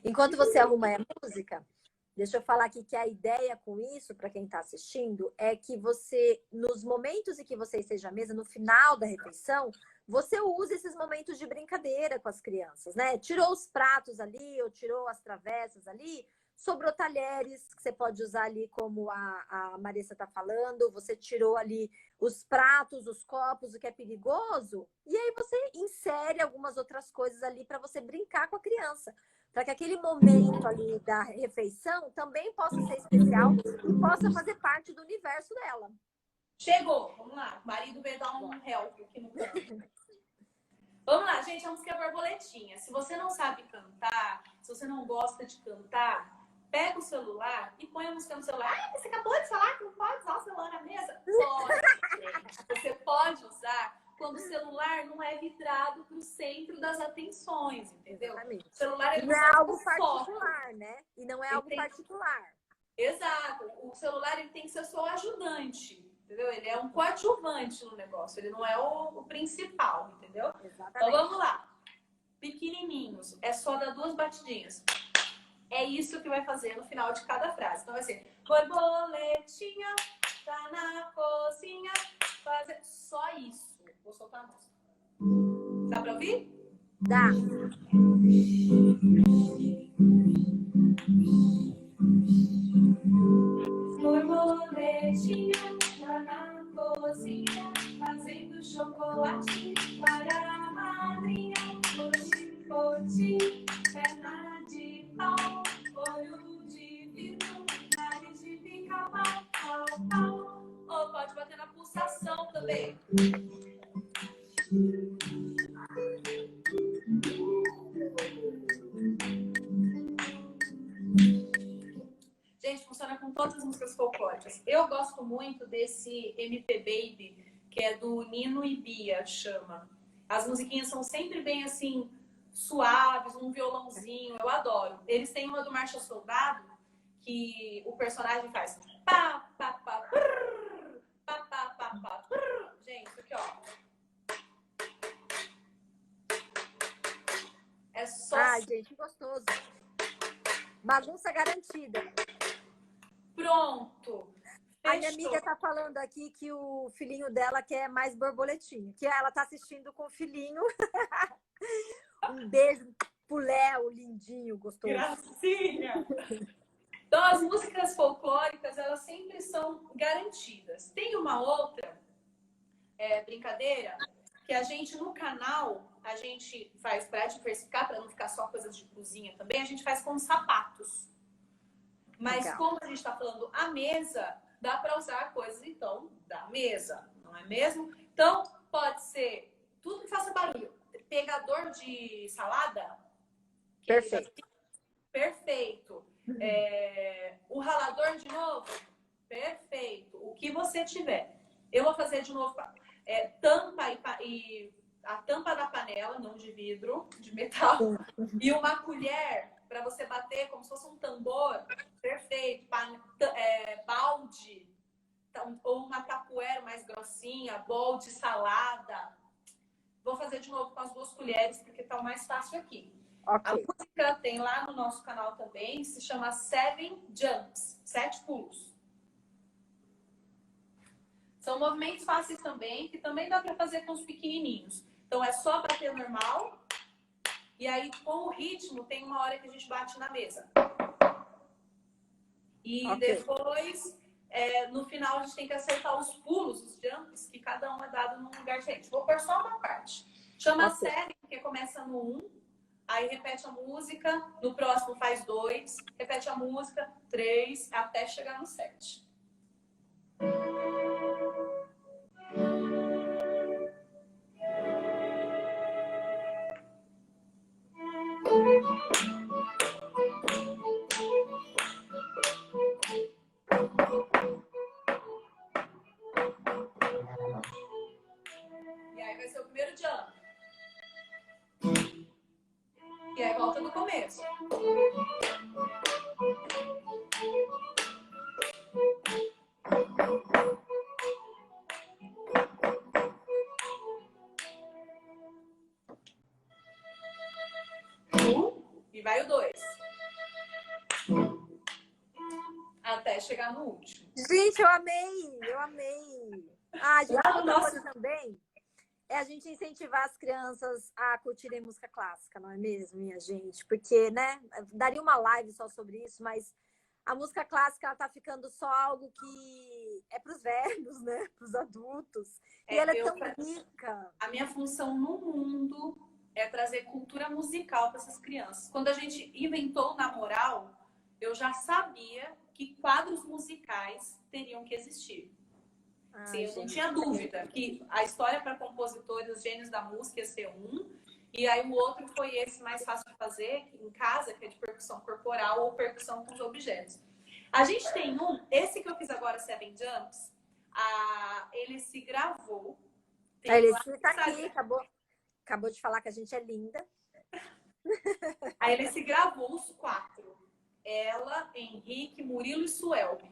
Enquanto você arruma a música, deixa eu falar aqui que a ideia com isso, para quem está assistindo, é que você, nos momentos em que você esteja à mesa, no final da refeição, você use esses momentos de brincadeira com as crianças, né? Tirou os pratos ali, ou tirou as travessas ali, sobrou talheres, que você pode usar ali como a Marissa está falando, você tirou ali os pratos, os copos, o que é perigoso, e aí você insere algumas outras coisas ali para você brincar com a criança. Para que aquele momento ali da refeição também possa ser especial e possa fazer parte do universo dela. Chegou, vamos lá. O marido veio dar um help aqui no canto. Vamos lá, gente, a música é Borboletinha. Se você não sabe cantar, se você não gosta de cantar, pega o celular e põe a música no celular. Ah, você acabou de falar que não pode usar o celular na mesa? Pode, gente. Você pode usar quando o celular não é vidrado para o centro das atenções, entendeu? Exatamente. O celular E não é algo particular, né? E não é algo particular. Exato. O celular ele tem que ser seu ajudante, entendeu? Ele é um coadjuvante no negócio, ele não é o principal, entendeu? Exatamente. Então vamos lá. Pequenininhos, é só dar 2 batidinhas. É isso que vai fazer no final de cada frase. Então vai ser: borboletinha tá na cozinha. Fazer só isso. Vou soltar a música. Dá pra ouvir? Dá. Borboletinha tá na cozinha, fazendo chocolate para a madrinha. Potim, perna de pau, olho de vidro, nariz de pica-pau, pau, pau. Ou pode bater na pulsação também. Gente, funciona com todas as músicas folclóricas. Eu gosto muito desse MP Baby, que é do Nino e Bia, chama. As musiquinhas são sempre bem assim, suaves, um violãozinho, eu adoro. Eles têm uma do Marcha Soldado, que o personagem faz pá, pá, pá, prrr, pá, pá, pá, pá, prrr. Gente, isso aqui, ó. É só... Ah, gente, gostoso. Bagunça garantida. Pronto. A minha amiga tá falando aqui que o filhinho dela quer mais borboletinha. Que ela tá assistindo com o filhinho. Um beijo pro Léo, lindinho, gostoso. Gracinha! Então, as músicas folclóricas, elas sempre são garantidas. Tem uma outra brincadeira que a gente, no canal, a gente faz para diversificar, para não ficar só coisas de cozinha também, a gente faz com sapatos. Mas legal. Como a gente está falando à mesa, dá para usar coisas, então, da mesa, não é mesmo? Então, pode ser tudo que faça barulho. Pegador de salada. Perfeito. Perfeito. O ralador de novo? Perfeito. O que você tiver. Eu vou fazer de novo tampa e a tampa da panela, não de vidro, de metal. E uma colher para você bater como se fosse um tambor. Perfeito. Balde. Ou uma capoeira mais grossinha. Bowl de salada. Vou fazer de novo com as 2 colheres, porque tá o mais fácil aqui. Okay. A música tem lá no nosso canal também, se chama 7 Jumps, 7 pulos. São movimentos fáceis também, que também dá para fazer com os pequenininhos. Então é só bater normal. E aí, com o ritmo, tem uma hora que a gente bate na mesa. E depois, no final, a gente tem que acertar os pulos, os jumps, que cada um é dado num lugar diferente. Vou pôr só uma parte. Chama a série, porque começa no 1, aí repete a música, no próximo faz 2, repete a música, 3, até chegar no 7. E aí vai ser o primeiro jump. E aí volta do começo. E vai o 2. Até chegar no último. Gente, eu amei, eu amei. Ah, gente, outra coisa também é a gente incentivar as crianças a curtirem música clássica, não é mesmo, minha gente? Porque, né, daria uma live só sobre isso, mas a música clássica, ela tá ficando só algo que é para os velhos, né, para os adultos. E ela é tão rica. A minha função no mundo é trazer cultura musical para essas crianças. Quando a gente inventou o Namoral, eu já sabia que quadros musicais teriam que existir. Sim, eu não tinha dúvida que a história para compositores, os gênios da música ia ser um, e aí o outro foi esse mais fácil de fazer em casa, que é de percussão corporal ou percussão com os objetos. A gente tem esse que eu fiz agora, Seven Jumps, ele se gravou. Ele está aqui, acabou de falar que a gente é linda. Aí ele se gravou os 4. Ela, Henrique, Murilo e Suelbi.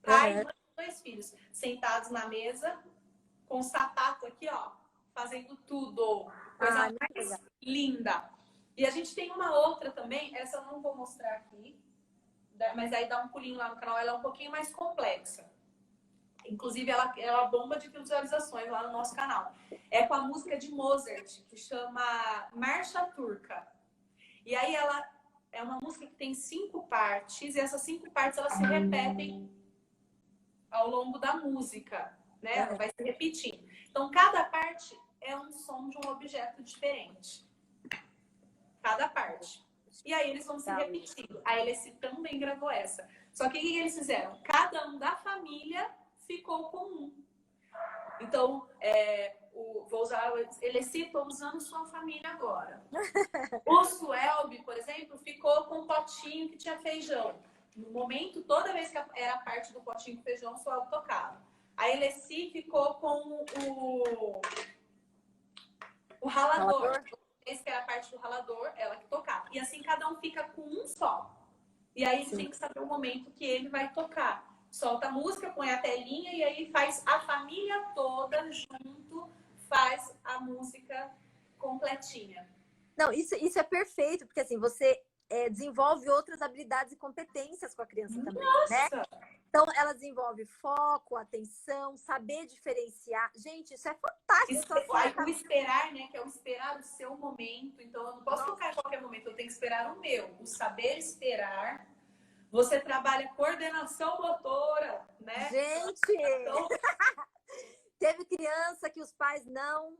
Pai, mãe, 2 filhos, sentados na mesa, com o sapato aqui, ó, fazendo tudo. Coisa mais linda. E a gente tem uma outra também, essa eu não vou mostrar aqui, mas aí dá um pulinho lá no canal, ela é um pouquinho mais complexa. Inclusive, ela bomba de visualizações lá no nosso canal. É com a música de Mozart, que chama Marcha Turca. E aí ela é uma música que tem 5 partes, e essas 5 partes elas se repetem ao longo da música, né? Ela vai se repetindo. Então, cada parte é um som de um objeto diferente. Cada parte. E aí eles vão se repetindo. A LSI também gravou essa. Só que o que eles fizeram? Cada um da família ficou com um. Então, vou usar o LSI, estou usando sua família agora. O Suelbi, por exemplo, ficou com um potinho que tinha feijão. No momento, toda vez que era parte do potinho com feijão, o Suelbi tocava. A LSI ficou com o ralador. Esse que era a parte do ralador, ela que tocava. E assim, cada um fica com um só. E aí, eles têm que saber o momento que ele vai tocar. Solta a música, põe a telinha e aí faz a família toda junto, faz a música completinha. Não, isso é perfeito, porque assim, você desenvolve outras habilidades e competências com a criança também, né? Então, ela desenvolve foco, atenção, saber diferenciar. Gente, isso é fantástico. O esperar, né? Que é o esperar o seu momento. Então, eu não posso tocar em qualquer momento, eu tenho que esperar o meu. O saber esperar. Você trabalha coordenação motora, né? Gente! Então... Teve criança que os pais não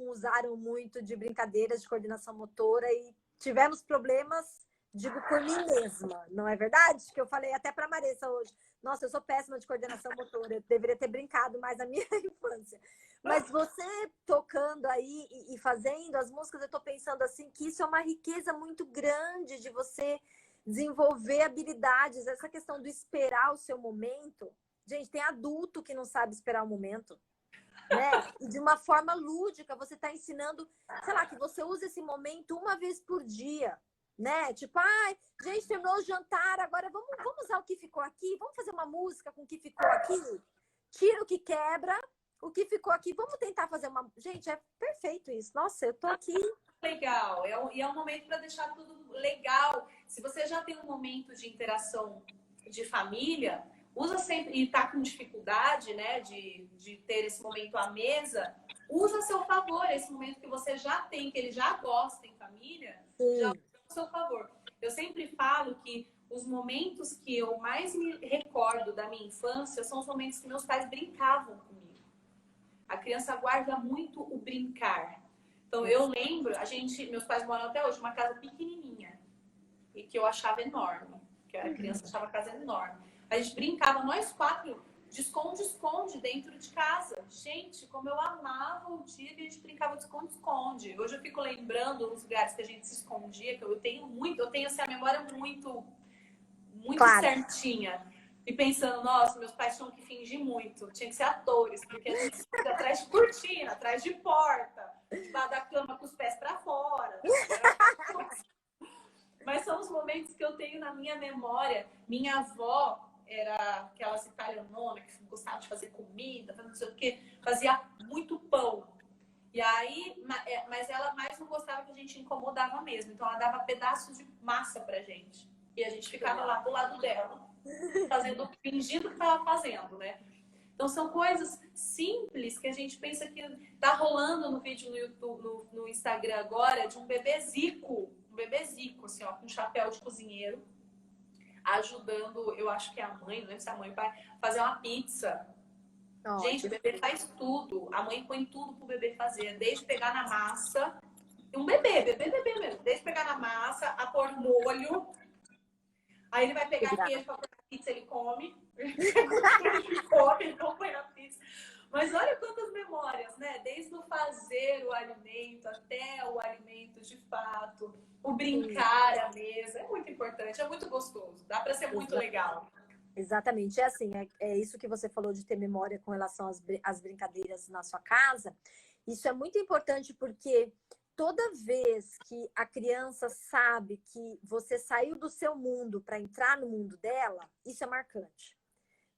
usaram muito de brincadeiras de coordenação motora e tivemos problemas, digo por mim mesma, não é verdade? Que eu falei até para a Maressa hoje. Nossa, eu sou péssima de coordenação motora, eu deveria ter brincado mais na minha infância. Mas você tocando aí e fazendo as músicas, eu estou pensando assim que isso é uma riqueza muito grande de você desenvolver habilidades, essa questão do esperar o seu momento. Gente, tem adulto que não sabe esperar o momento, né? E de uma forma lúdica, você está ensinando, sei lá, que você usa esse momento uma vez por dia, né? Tipo, gente, terminou o jantar, agora vamos usar o que ficou aqui, vamos fazer uma música com o que ficou aqui, tira o que quebra, o que ficou aqui, vamos tentar fazer uma... Gente, é perfeito isso. Nossa, eu tô aqui... Legal, e é um momento para deixar tudo legal. Se você já tem um momento de interação de família, usa sempre, e tá com dificuldade, né, de ter esse momento à mesa, usa a seu favor esse momento que você já tem, que ele já gosta em família, já usa a seu favor. Eu sempre falo que os momentos que eu mais me recordo da minha infância são os momentos que meus pais brincavam comigo. A criança guarda muito o brincar. Então, eu lembro, meus pais moram até hoje, uma casa pequenininha, e que eu achava enorme, que a criança achava a casa enorme. A gente brincava, nós 4, de esconde-esconde dentro de casa. Gente, como eu amava o dia que a gente brincava de esconde-esconde. Hoje eu fico lembrando os lugares que a gente se escondia, que eu tenho assim, a memória muito claro, certinha. E pensando, nossa, meus pais tinham que fingir muito, tinha que ser atores, porque a gente fica atrás de cortina, atrás de porta, debaixo da cama com os pés para fora. Mas são os momentos que eu tenho na minha memória. Minha avó era aquelas italianonas que gostava de fazer comida, não sei o quê, fazia muito pão. E aí, mas ela mais não gostava que a gente incomodava mesmo. Então ela dava pedaços de massa pra gente. E a gente ficava lá do lado dela, fingindo que estava fazendo, né? Então são coisas simples que a gente pensa que tá rolando no vídeo no YouTube, no Instagram agora, de um bebezico, assim, ó, com chapéu de cozinheiro, ajudando, eu acho que é a mãe, não lembro se é a mãe vai fazer uma pizza. Gente, o bebê faz tudo. A mãe põe tudo pro bebê fazer, desde pegar na massa, um bebê mesmo, desde pegar na massa, a pôr molho. Aí ele vai pegar queijo pra pôr na pizza, ele come. Ele não põe na pizza. Mas olha quantas memórias, né? Desde o fazer o alimento até o alimento de fato, o brincar à mesa. É muito importante, é muito gostoso. Dá para ser muito legal. Exatamente. É assim, é isso que você falou de ter memória com relação às brincadeiras na sua casa. Isso é muito importante porque toda vez que a criança sabe que você saiu do seu mundo para entrar no mundo dela, isso é marcante.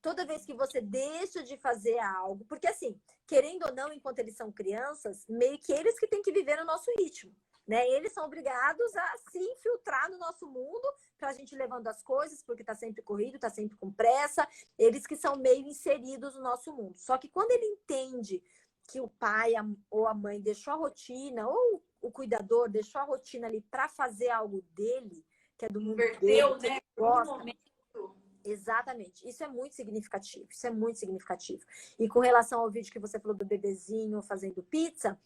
Toda vez que você deixa de fazer algo, porque assim, querendo ou não, enquanto eles são crianças, meio que eles que têm que viver no nosso ritmo, né? Eles são obrigados a se infiltrar no nosso mundo para a gente levando as coisas, porque tá sempre corrido, tá sempre com pressa, eles que são meio inseridos no nosso mundo. Só que quando ele entende que o pai ou a mãe deixou a rotina, ou o cuidador deixou a rotina ali para fazer algo dele, que é do mundo dele, né? Gosta. Exatamente. Isso é muito significativo. Isso é muito significativo. E com relação ao vídeo que você falou do bebezinho fazendo pizza,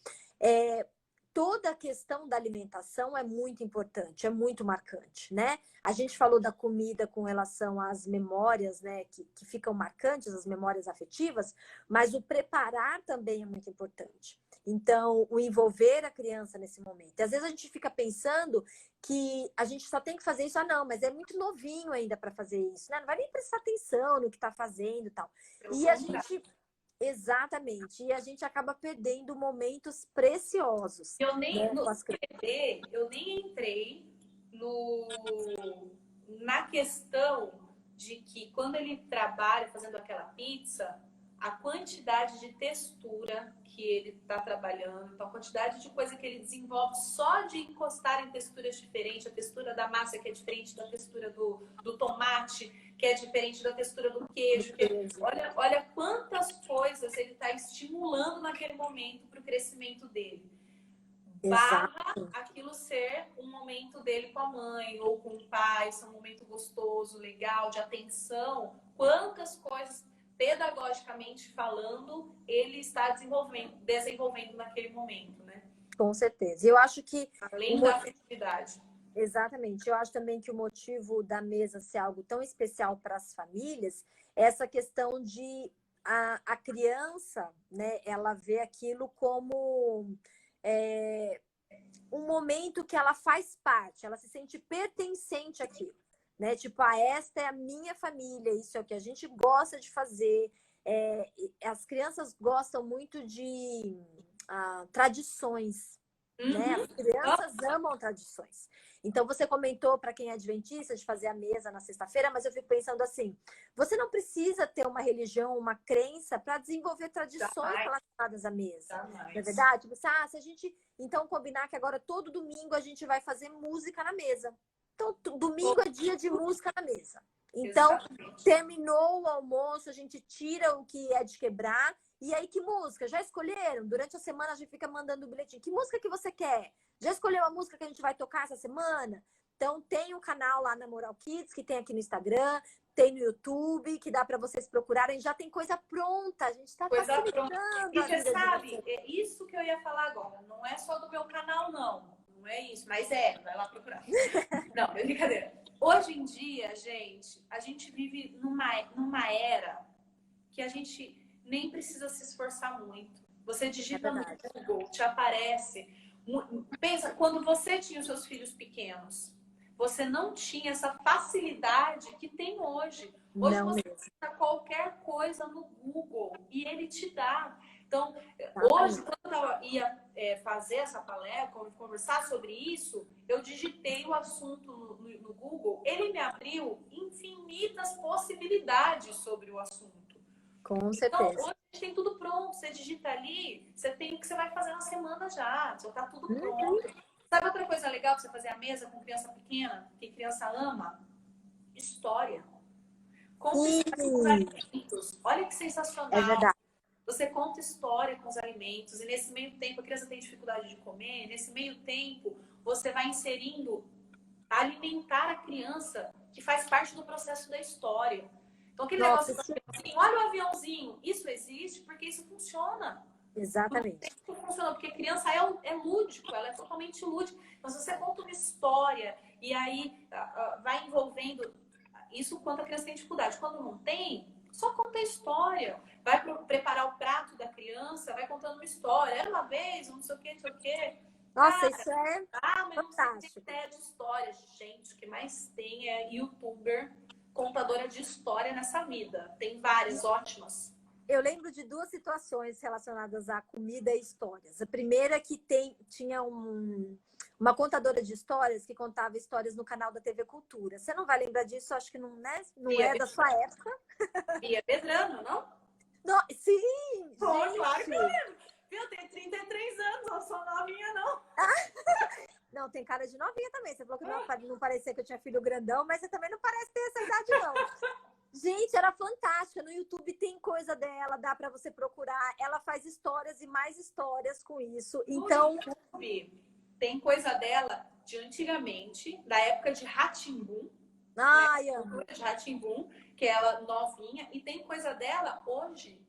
toda a questão da alimentação é muito importante, é muito marcante, né? A gente falou da comida com relação às memórias, né, que ficam marcantes, as memórias afetivas, mas o preparar também é muito importante. Então, o envolver a criança nesse momento. E às vezes a gente fica pensando que a gente só tem que fazer isso, não, mas é muito novinho ainda para fazer isso, né? Não vai nem prestar atenção no que está fazendo e tal. E a gente... Exatamente. E a gente acaba perdendo momentos preciosos. Eu nem, no bebê, eu nem entrei na questão de que quando ele trabalha fazendo aquela pizza, a quantidade de textura que ele está trabalhando, então a quantidade de coisa que ele desenvolve só de encostar em texturas diferentes, a textura da massa que é diferente da textura do tomate, que é diferente da textura do queijo. Olha quantas coisas ele está estimulando naquele momento para o crescimento dele. Barra aquilo ser um momento dele com a mãe ou com o pai, ser um momento gostoso, legal, de atenção. Quantas coisas, pedagogicamente falando, ele está desenvolvendo naquele momento, né? Com certeza. Eu acho que... Além da afetividade. Exatamente. Eu acho também que o motivo da mesa ser algo tão especial para as famílias é essa questão de a criança, né, ela vê aquilo como um momento que ela faz parte, ela se sente pertencente àquilo, né? Tipo, esta é a minha família, isso é o que a gente gosta de fazer. As crianças gostam muito de tradições, né? As crianças amam tradições. Então, você comentou para quem é adventista de fazer a mesa na sexta-feira, mas eu fico pensando assim, você não precisa ter uma religião, uma crença para desenvolver tradições relacionadas à mesa. Não é verdade? Você, se a gente, então, combinar que agora todo domingo a gente vai fazer música na mesa. Então, domingo é dia de música na mesa. Então, terminou o almoço, a gente tira o que é de quebrar E aí, que música? Já escolheram? Durante a semana a gente fica mandando um bilhetinho. Que música que você quer? Já escolheu a música que a gente vai tocar essa semana? Então, tem um canal lá na Moral Kids, que tem aqui no Instagram, tem no YouTube, que dá para vocês procurarem. Já tem coisa pronta. A gente está Coisa pronta. facilitando E a você vida de sabe, vocês. é isso que eu ia falar agora. Não é só do meu canal, não. Não é isso. Mas vai lá procurar. Não, é brincadeira. Hoje em dia, gente, a gente vive numa era que a gente nem precisa se esforçar muito. Você digita no Google, te aparece. Pensa, quando você tinha os seus filhos pequenos, você não tinha essa facilidade que tem hoje. Hoje Não você mesmo. digita qualquer coisa no Google e ele te dá. Então, Exatamente. hoje, quando eu ia fazer essa palestra, conversar sobre isso, eu digitei o assunto no Google, ele me abriu infinitas possibilidades sobre o assunto. Com Então, certeza. hoje a gente tem tudo pronto. Você digita ali, você tem o que você vai fazer na semana já tá tudo pronto. Sabe outra coisa legal pra você fazer a mesa com criança pequena, que criança ama? História. Conta história com os alimentos. Olha que sensacional. É verdade. Você conta história com os alimentos e nesse meio tempo a criança tem dificuldade de comer. Nesse meio tempo, você vai inserindo alimentar a criança, que faz parte do processo da história. Então, aquele negócio do aviãozinho, olha o aviãozinho, isso existe porque isso funciona. Exatamente. Isso funciona, porque a criança é lúdico, ela é totalmente lúdica. Então, se você conta uma história e aí vai envolvendo isso quando a criança tem dificuldade. Quando não tem, só conta a história. Vai preparar o prato da criança, vai contando uma história. Era uma vez, não sei o quê, não sei o quê. Nossa, isso é mas fantástico. não sei ideia de histórias. Gente, o que mais tem é youtuber, contadora de história nessa vida. Tem várias ótimas. Eu lembro de duas situações relacionadas à comida e histórias. A primeira é que tinha uma contadora de histórias que contava histórias no canal da TV Cultura. Você não vai lembrar disso, acho que não, né? Não é da sua época. Bia Medrano, não? Sim! Pô, claro que eu lembro. Eu tenho 33 anos, não sou novinha, não. Não, tem cara de novinha também. Você falou que não parecia que eu tinha filho grandão, mas você também não parece ter essa idade, não. Gente, era fantástica. No YouTube tem coisa dela, dá pra você procurar. Ela faz histórias e mais histórias com isso. Então, no YouTube tem coisa dela de antigamente, da época de Rá-Tim-Bum. ai, amo. De Rá-Tim-Bum, que é ela novinha, e tem coisa dela hoje.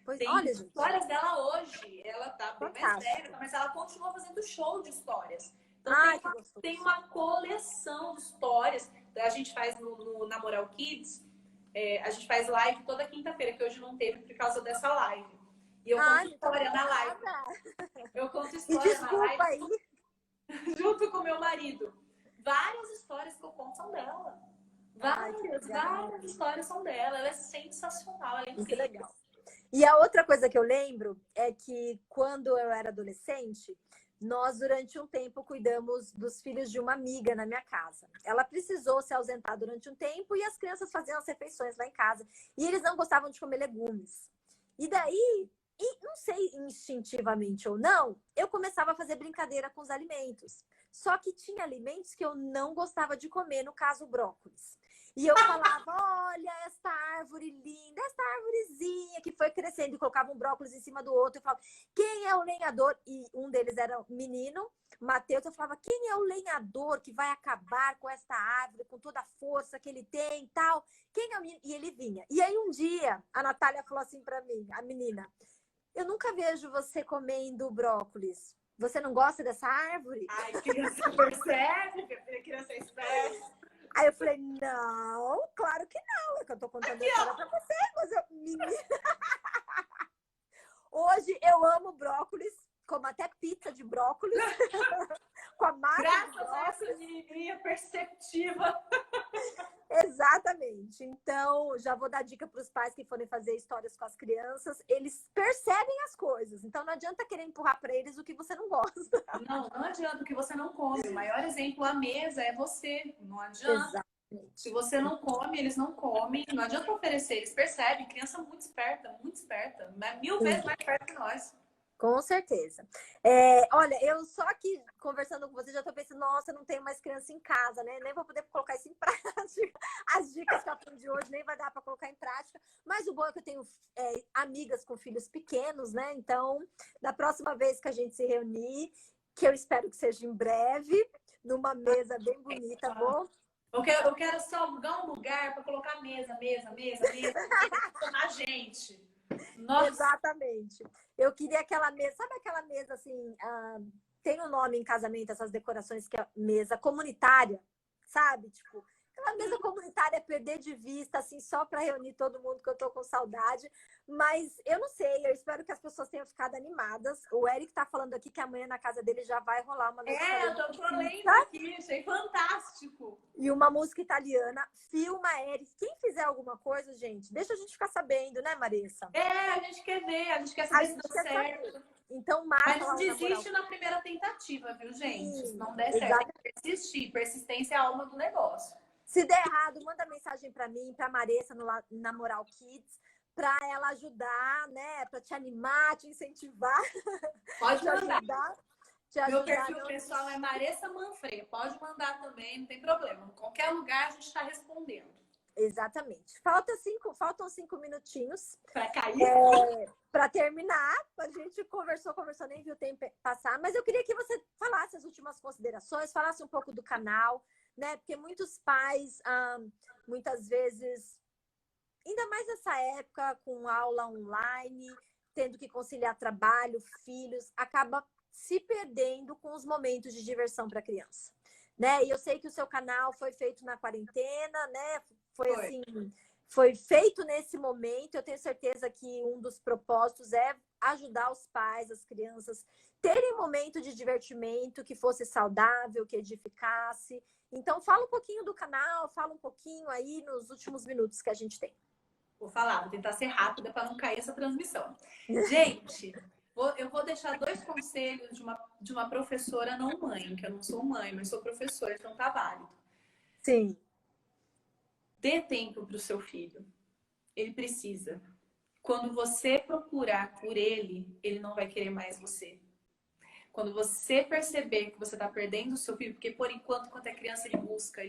Pois, Tem olha, gente. histórias dela hoje. Ela tá bem mais velha, mas ela continua fazendo show de histórias. Então tem uma coleção de histórias. A gente faz na Moral Kids. A gente faz live toda quinta-feira, que hoje não teve por causa dessa live. E eu conto história na live. Eu conto história na live aí. junto com meu marido. Várias histórias que eu conto são dela. Várias histórias são dela. Ela é sensacional, ela é incrível. Muito legal. E a outra coisa que eu lembro é que quando eu era adolescente, nós, durante um tempo, cuidamos dos filhos de uma amiga na minha casa. Ela precisou se ausentar durante um tempo e as crianças faziam as refeições lá em casa. E eles não gostavam de comer legumes. E daí, não sei instintivamente ou não, eu começava a fazer brincadeira com os alimentos. Só que tinha alimentos que eu não gostava de comer, no caso, brócolis. E eu falava, olha esta árvore linda, esta árvorezinha que foi crescendo. E colocava um brócolis em cima do outro. Eu falava, quem é o lenhador? E um deles era um menino, Matheus. Eu falava, quem é o lenhador que vai acabar com esta árvore, com toda a força que ele tem e tal? Quem é o menino? E ele vinha. E aí um dia, a Natália falou assim pra mim, a menina, eu nunca vejo você comendo brócolis. Você não gosta dessa árvore? Ai, criança percebe, criança é esperta. Aí eu falei, não, claro que não. É que eu tô contando a história pra você, mas menina. Hoje eu amo brócolis, como até pizza de brócolis. Com a massa graças a essa menininha perceptiva. Exatamente. Então, já vou dar dica para os pais que forem fazer histórias com as crianças. Eles percebem as coisas. Então, não adianta querer empurrar para eles o que você não gosta. Não adianta o que você não come. O maior exemplo à mesa é você. Não adianta. Exatamente. Se você não come, eles não comem. Não adianta oferecer. Eles percebem. Criança muito esperta, mas 1000 vezes mais esperta que nós. Com certeza. Olha, eu só aqui conversando com você já tô pensando, nossa, não tenho mais criança em casa, né? Nem vou poder colocar isso em prática. As dicas que eu aprendi hoje nem vai dar para colocar em prática. Mas o bom é que eu tenho amigas com filhos pequenos, né? Então, da próxima vez que a gente se reunir, que eu espero que seja em breve, numa mesa bem bonita, vou. Eu quero só alugar um lugar para colocar mesa, chamar gente. Nossa. Exatamente. Eu queria aquela mesa, sabe aquela mesa assim, tem um nome em casamento, essas decorações que é mesa comunitária, sabe? Tipo, aquela mesa comunitária perder de vista, assim, só para reunir todo mundo que eu tô com saudade. Mas eu não sei, eu espero que as pessoas tenham ficado animadas. O Eric tá falando aqui que amanhã na casa dele já vai rolar uma noite. Eu tô lendo aqui, achei fantástico. E uma música italiana. Filma, Eric. Quem fizer alguma coisa, gente, deixa a gente ficar sabendo, né, Marissa? A gente quer ver, a gente quer saber se deu certo. Saber. Então, marca. Mas não desiste na primeira tentativa, viu, gente? Sim, se não der certo, tem que persistir. Persistência é a alma do negócio. Se der errado, manda mensagem para mim, para Marissa no Namoral Kids, para ela ajudar, né? Para te animar, te incentivar. Pode te mandar. Meu perfil pessoal é Maressa Manfreia. Pode mandar também, não tem problema. Em qualquer lugar a gente está respondendo. Exatamente. Faltam 5 minutinhos. Para cair? Para terminar, a gente conversou, nem viu o tempo passar, mas eu queria que você falasse as últimas considerações, falasse um pouco do canal, né? Porque muitos pais, muitas vezes, ainda mais nessa época, com aula online, tendo que conciliar trabalho, filhos, acaba se perdendo com os momentos de diversão para a criança, né? E eu sei que o seu canal foi feito na quarentena, né? Foi feito nesse momento. Eu tenho certeza que um dos propósitos é ajudar os pais, as crianças, terem um momento de divertimento que fosse saudável, que edificasse. Então, fala um pouquinho do canal, fala um pouquinho aí nos últimos minutos que a gente tem. Vou tentar ser rápida para não cair essa transmissão. Gente, eu vou deixar 2 conselhos de uma professora não mãe, que eu não sou mãe, mas sou professora, então tá válido. Sim. Dê tempo para o seu filho. Ele precisa. Quando você procurar por ele, ele não vai querer mais você. Quando você perceber que você está perdendo o seu filho, porque por enquanto é criança, ele busca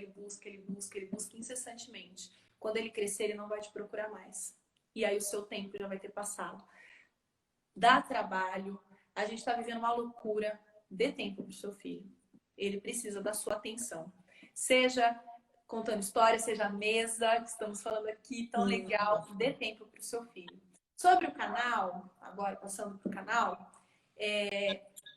incessantemente. Quando ele crescer, ele não vai te procurar mais. E aí o seu tempo já vai ter passado. Dá trabalho. A gente está vivendo uma loucura. Dê tempo para o seu filho. Ele precisa da sua atenção. Seja contando história, seja a mesa que estamos falando aqui, tão legal. Dê tempo para o seu filho. Sobre o canal, agora passando para o canal,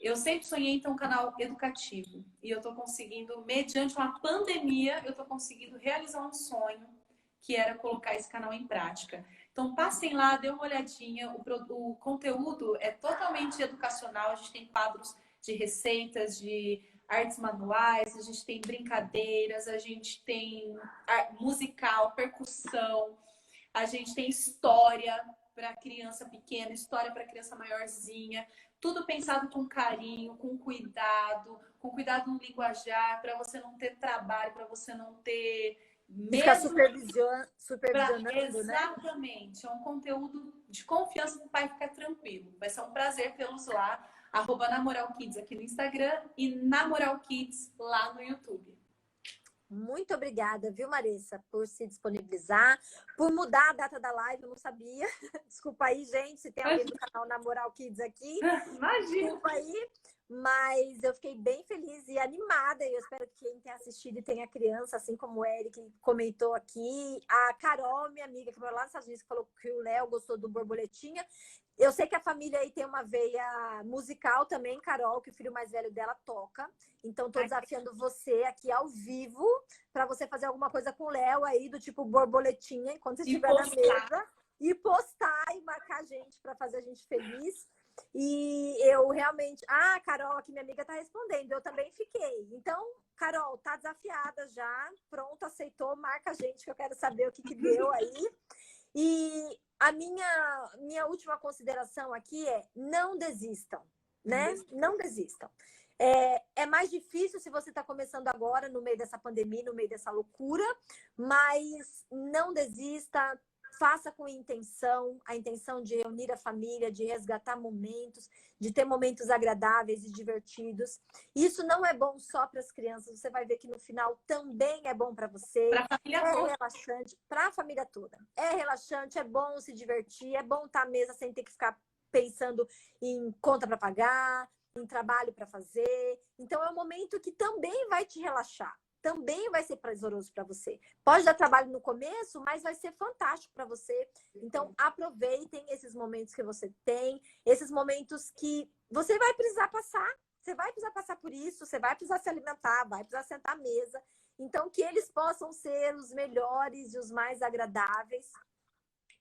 eu sempre sonhei em ter um canal educativo. E eu estou conseguindo, mediante uma pandemia, eu estou conseguindo realizar um sonho, que era colocar esse canal em prática. Então, passem lá, dê uma olhadinha. O conteúdo é totalmente educacional. A gente tem quadros de receitas, de artes manuais, a gente tem brincadeiras, a gente tem musical, percussão, a gente tem história para criança pequena, história para criança maiorzinha. Tudo pensado com carinho, com cuidado no linguajar, para você não ter trabalho, para você não ter medo. Ficar supervisionando, Exatamente. É um conteúdo de confiança para o pai ficar tranquilo. Vai ser um prazer tê-los lá. @NamoralKids aqui no Instagram e NamoralKids lá no YouTube. Muito obrigada, viu, Marissa, por se disponibilizar, por mudar a data da live, eu não sabia. Desculpa aí, gente, se tem alguém do canal Namoral Kids aqui. Imagina. Desculpa aí, mas eu fiquei bem feliz e animada. E eu espero que quem tenha assistido e tenha criança, assim como o Eric comentou aqui. A Carol, minha amiga, que mora lá nos Estados Unidos, que falou que o Léo gostou do Borboletinha. Eu sei que a família aí tem uma veia musical também, Carol, que o filho mais velho dela toca. Então, estou desafiando você aqui ao vivo para você fazer alguma coisa com o Léo aí, do tipo borboletinha, enquanto você estiver na mesa. E postar e marcar a gente para fazer a gente feliz. E eu realmente... Carol, aqui minha amiga tá respondendo. Eu também fiquei. Então, Carol, tá desafiada já. Pronto, aceitou. Marca a gente que eu quero saber o que deu aí. E a minha última consideração aqui é não desistam, né? Não desistam. É mais difícil se você está começando agora, no meio dessa pandemia, no meio dessa loucura, mas não desista, faça com intenção, a intenção de reunir a família, de resgatar momentos, de ter momentos agradáveis e divertidos. Isso não é bom só para as crianças, você vai ver que no final também é bom para você. Para a família é toda. relaxante, para a família toda. É relaxante, é bom se divertir, é bom estar à mesa sem ter que ficar pensando em conta para pagar, em trabalho para fazer. Então, é um momento que também vai te relaxar. Também vai ser prazeroso para você. Pode dar trabalho no começo, mas vai ser fantástico para você. Então, aproveitem esses momentos que você tem, esses momentos que você vai precisar passar. Você vai precisar passar por isso, você vai precisar se alimentar, vai precisar sentar à mesa. Então, que eles possam ser os melhores e os mais agradáveis,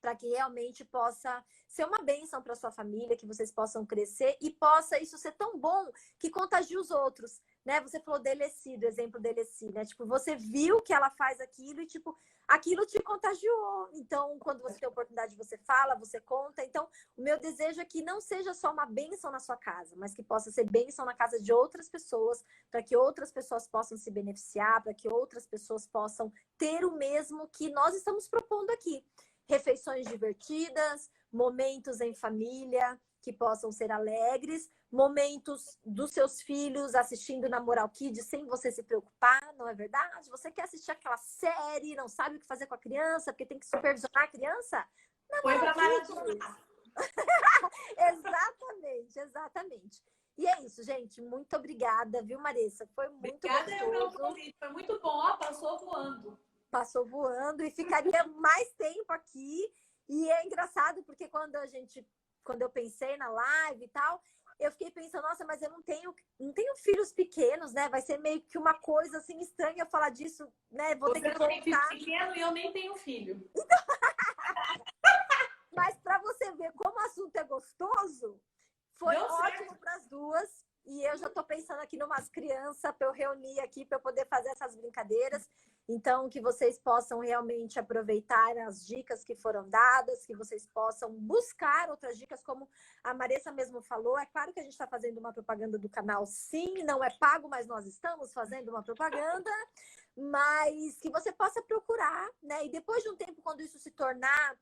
para que realmente possa ser uma bênção para sua família, que vocês possam crescer e possa isso ser tão bom que contagie os outros, né? Você falou da Elessi, do exemplo da Elessi, né? Tipo, você viu que ela faz aquilo e, tipo, aquilo te contagiou. Então, quando você tem oportunidade, você fala, você conta. Então, o meu desejo é que não seja só uma bênção na sua casa, mas que possa ser bênção na casa de outras pessoas, para que outras pessoas possam se beneficiar, para que outras pessoas possam ter o mesmo que nós estamos propondo aqui. Refeições divertidas, momentos em família que possam ser alegres, momentos dos seus filhos assistindo na Moral Kids sem você se preocupar, não é verdade? Você quer assistir aquela série, não sabe o que fazer com a criança, porque tem que supervisionar a criança? Na Foi Moral para Kids. maratonar. Exatamente, exatamente. E é isso, gente. Muito obrigada, viu, Marissa? Foi muito Obrigada pelo gostoso. convite. Foi muito bom. Ó, passou voando. Passou voando e ficaria mais tempo aqui. E é engraçado porque quando eu pensei na live e tal, eu fiquei pensando, nossa, mas eu não tenho filhos pequenos, né? Vai ser meio que uma coisa assim estranha falar disso, né? Vou ter Você que não tem filho voltar. pequeno e eu nem tenho filho. Mas para você ver como o assunto é gostoso, foi Deu ótimo para as duas. E eu já estou pensando aqui em umas crianças para eu reunir aqui para eu poder fazer essas brincadeiras. Então, que vocês possam realmente aproveitar as dicas que foram dadas, que vocês possam buscar outras dicas, como a Marissa mesmo falou. É claro que a gente está fazendo uma propaganda do canal, sim, não é pago, mas nós estamos fazendo uma propaganda. Mas que você possa procurar, né? E depois de um tempo, quando isso se tornar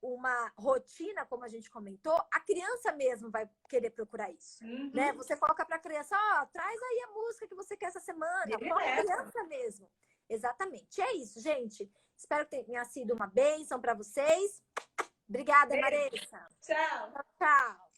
uma rotina, como a gente comentou, a criança mesmo vai querer procurar isso. Uhum. Né? Você coloca para a criança, traz aí a música que você quer essa semana, com a criança mesmo. Exatamente. É isso, gente. Espero que tenha sido uma bênção para vocês. Obrigada, Marissa. Tchau. Tchau.